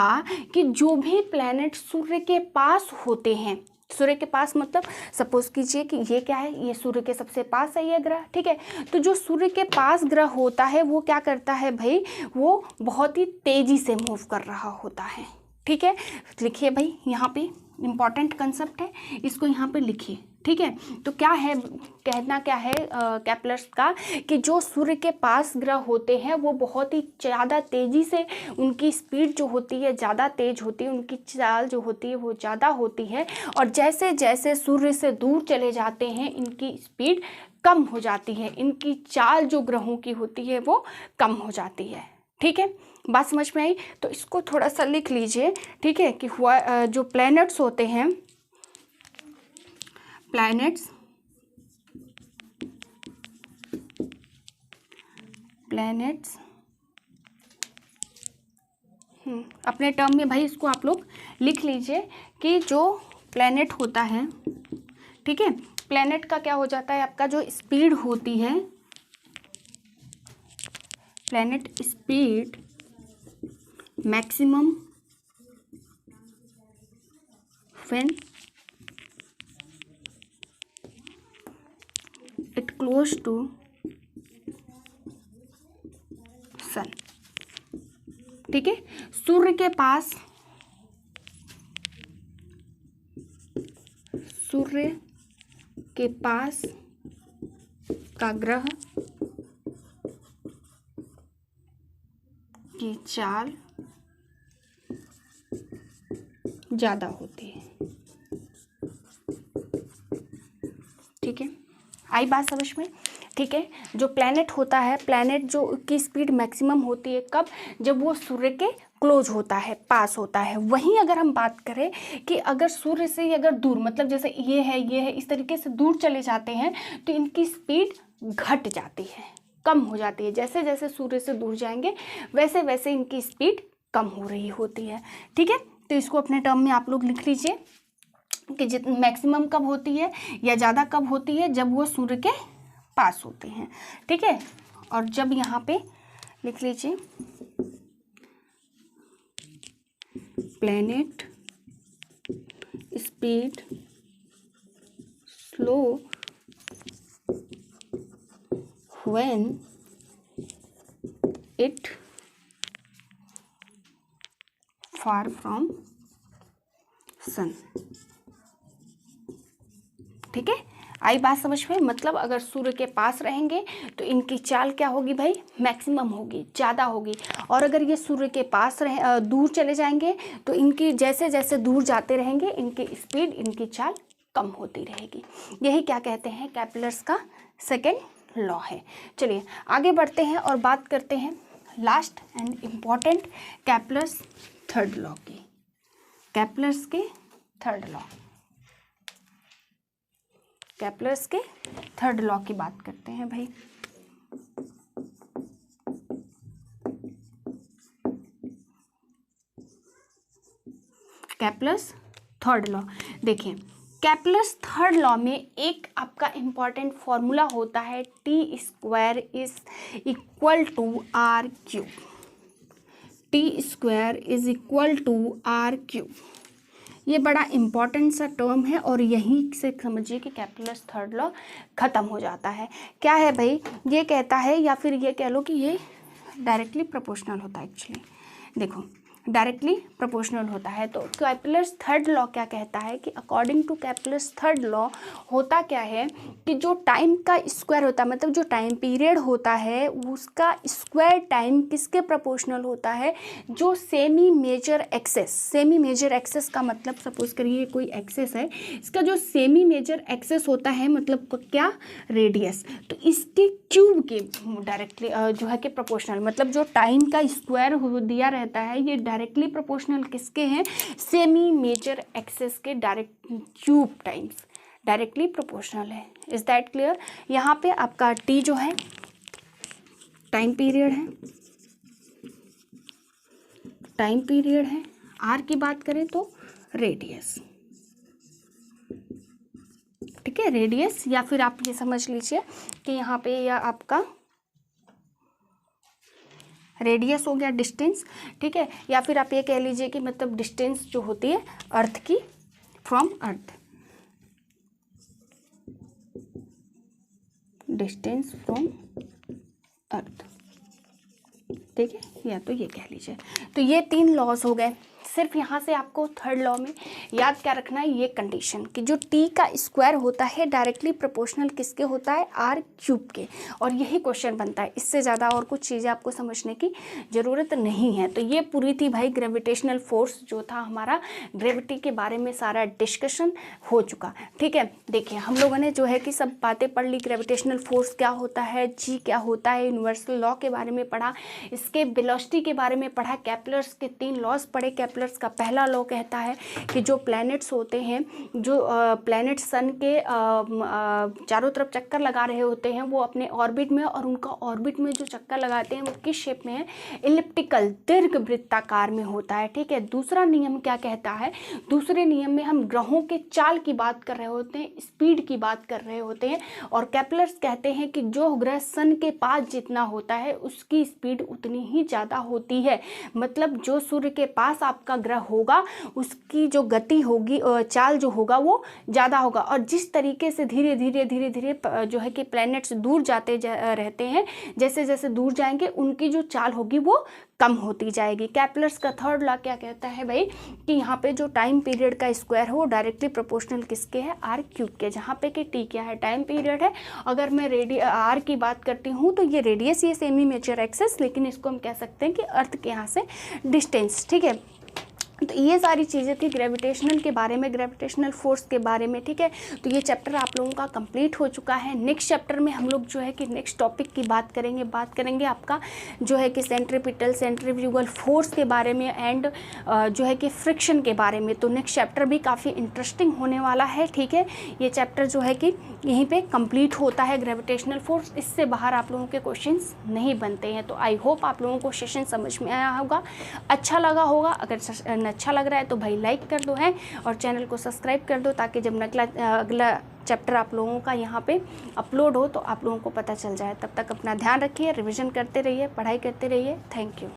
कि जो भी प्लैनेट सूर्य के पास होते हैं, सूर्य के पास मतलब सपोज कीजिए कि ये क्या है, ये सूर्य के सबसे पास है ये ग्रह, ठीक है। तो जो सूर्य के पास ग्रह होता है वो क्या करता है भाई, वो बहुत ही तेजी से मूव कर रहा होता है, ठीक है। लिखिए भाई, यहाँ पे इंपॉर्टेंट कंसेप्ट है, इसको यहाँ पे लिखिए, ठीक है। तो क्या है, कहना क्या है कैपलर्स का कि जो सूर्य के पास ग्रह होते हैं वो बहुत ही ज़्यादा तेज़ी से, उनकी स्पीड जो होती है ज़्यादा तेज होती है, उनकी चाल जो होती है वो ज़्यादा होती है, और जैसे जैसे सूर्य से दूर चले जाते हैं इनकी स्पीड कम हो जाती है, इनकी चाल जो ग्रहों की होती है वो कम हो जाती है, ठीक है। बात समझ में आई? तो इसको थोड़ा सा लिख लीजिए, ठीक है, कि हुआ जो प्लैनेट्स होते हैं, प्लैनेट्स अपने टर्म में भाई इसको आप लोग लिख लीजिए कि जो प्लैनेट होता है, ठीक है, प्लैनेट का क्या हो जाता है, आपका जो स्पीड होती है, planet speed maximum when it close to sun, ठीक है। सूर्य के पास, सूर्य के पास का ग्रह की चाल ज़्यादा होती है, ठीक है। आई बात समझ में? ठीक है। जो प्लैनेट होता है, प्लैनेट जो की स्पीड मैक्सिमम होती है कब? जब वो सूर्य के क्लोज होता है, पास होता है। वहीं अगर हम बात करें कि अगर सूर्य से अगर दूर, मतलब जैसे ये है, इस तरीके से दूर चले जाते हैं तो इनकी स्पीड घट जाती है, कम हो जाती है। जैसे जैसे सूर्य से दूर जाएंगे वैसे वैसे इनकी स्पीड कम हो रही होती है, ठीक है। तो इसको अपने टर्म में आप लोग लिख लीजिए कि जितनी मैक्सिमम कब होती है या ज़्यादा कब होती है, जब वो सूर्य के पास होते हैं, ठीक है। और जब यहाँ पे लिख लीजिए planet speed slow when it far from sun, ठीक है। आई बात समझ में? मतलब अगर सूर्य के पास रहेंगे तो इनकी चाल क्या होगी भाई? मैक्सिमम होगी, ज़्यादा होगी। और अगर ये सूर्य के पास दूर चले जाएंगे तो इनकी जैसे जैसे दूर जाते रहेंगे इनकी स्पीड, इनकी चाल कम होती रहेगी। यही क्या कहते हैं, कैपलर्स का सेकेंड लॉ है। चलिए आगे बढ़ते हैं और बात करते हैं last and important Kepler's third law की। कैपलर्स के थर्ड लॉ, कैपलर्स के थर्ड लॉ की बात करते हैं भाई। कैपलर्स थर्ड लॉ, देखिए कैपलर्स थर्ड लॉ में एक आपका इम्पॉर्टेंट फॉर्मूला होता है, T square is equal to R cube. T square is equal to R cube, ये बड़ा इम्पॉर्टेंट सा टर्म है और यहीं से समझिए कि कैपलर्स थर्ड लॉ ख़त्म हो जाता है। क्या है भाई? ये कहता है, या फिर ये कह लो कि ये डायरेक्टली प्रोपोर्शनल होता है एक्चुअली। देखो डायरेक्टली प्रोपोर्शनल होता है। तो कैपलर्स थर्ड लॉ क्या कहता है कि according to Kepler's third law होता क्या है कि जो टाइम का स्क्वायर होता है, मतलब जो टाइम पीरियड होता है उसका स्क्वायर टाइम किसके प्रोपोर्शनल होता है, जो semi major axis. Semi major axis का मतलब सपोज करिए कोई एक्सेस है, इसका जो सेमी मेजर एक्सेस होता है मतलब क्या, रेडियस, तो इसके क्यूब के डायरेक्टली जो है कि प्रोपोर्शनल, मतलब जो टाइम का स्क्वायर दिया रहता है ये डायरेक्टली प्रोपोर्शनल किसके हैं, सेमी मेजर एक्सेस के direct cube times directly proportional है। Is that clear. यहाँ पे आपका टी जो है टाइम पीरियड है, टाइम पीरियड है, आर की बात करें तो रेडियस, ठीक है, रेडियस, या फिर आप ये समझ लीजिए कि यहाँ पे या आपका रेडियस हो गया डिस्टेंस, ठीक है, या फिर आप ये कह लीजिए कि मतलब डिस्टेंस जो होती है अर्थ की, फ्रॉम अर्थ, डिस्टेंस फ्रॉम अर्थ, ठीक है, या तो ये कह लीजिए। तो ये 3 लॉज हो गए। सिर्फ यहाँ से आपको थर्ड लॉ में याद क्या रखना है, ये कंडीशन कि जो टी का स्क्वायर होता है डायरेक्टली प्रोपोर्शनल किसके होता है, आर क्यूब के, और यही क्वेश्चन बनता है। इससे ज़्यादा और कुछ चीज़ें आपको समझने की ज़रूरत नहीं है। तो ये पूरी थी भाई ग्रेविटेशनल फोर्स जो था हमारा, ग्रेविटी के बारे में सारा डिस्कशन हो चुका, ठीक है। देखिए हम लोगों ने जो है कि सब बातें पढ़ ली, ग्रेविटेशनल फोर्स क्या होता है, जी क्या होता है, यूनिवर्सल लॉ के बारे में पढ़ा, इसके वेलोसिटी के बारे में पढ़ा, कैपलर्स के 3 लॉज पढ़े। कैपलर्स का पहला लॉ कहता है कि जो प्लैनेट्स होते हैं, जो प्लैनेट सन के चारों तरफ चक्कर लगा रहे होते हैं वो अपने ऑर्बिट में, और उनका ऑर्बिट में जो चक्कर लगाते हैं वो किस शेप में है, इलिप्टिकल, दीर्घवृत्ताकार में होता है, ठीक है। दूसरा नियम क्या कहता है, दूसरे नियम में हम ग्रहों के चाल की बात कर रहे होते हैं, स्पीड की बात कर रहे होते हैं, और कैपलर्स कहते हैं कि जो ग्रह सन के पास जितना होता है उसकी स्पीड उतनी ही ज़्यादा होती है। मतलब जो सूर्य के पास आपका ग्रह होगा उसकी जो गति होगी, चाल जो होगा वो ज़्यादा होगा, और जिस तरीके से धीरे धीरे जो है कि प्लैनेट्स दूर जाते रहते हैं, जैसे जैसे दूर जाएंगे उनकी जो चाल होगी वो कम होती जाएगी। कैपलर्स का थर्ड लॉ क्या कहता है भाई कि यहाँ पे जो टाइम पीरियड का स्क्वायर है वो डायरेक्टली प्रोपोर्शनल किसके है, आर क्यूब के, जहाँ पे कि टी क्या है, टाइम पीरियड है। अगर मैं आर की बात करती हूँ तो ये रेडियस, ये सेमी मेजर एक्सेस, लेकिन इसको हम कह सकते हैं कि अर्थ के यहाँ से डिस्टेंस, ठीक है। तो ये सारी चीज़ें थी ग्रेविटेशनल के बारे में, ग्रेविटेशनल फोर्स के बारे में, ठीक है। तो ये चैप्टर आप लोगों का कंप्लीट हो चुका है। नेक्स्ट चैप्टर में हम लोग जो है कि नेक्स्ट टॉपिक की बात करेंगे आपका जो है कि सेंट्रीपिटल, सेंट्रीफ्यूगल फोर्स के बारे में, एंड जो है कि फ्रिक्शन के बारे में। तो नेक्स्ट चैप्टर भी काफ़ी इंटरेस्टिंग होने वाला है, ठीक है। ये चैप्टर जो है कि यहीं पे कंप्लीट होता है, ग्रेविटेशनल फोर्स, इससे बाहर आप लोगों के क्वेश्चंस नहीं बनते हैं। तो आई होप आप लोगों को सेशन समझ में आया होगा, अच्छा लगा होगा। अगर अच्छा लग रहा है तो भाई लाइक कर दो है, और चैनल को सब्सक्राइब कर दो, ताकि जब अगला चैप्टर आप लोगों का यहाँ पे अपलोड हो तो आप लोगों को पता चल जाए। तब तक अपना ध्यान रखिए, रिवीजन करते रहिए, पढ़ाई करते रहिए। Thank you.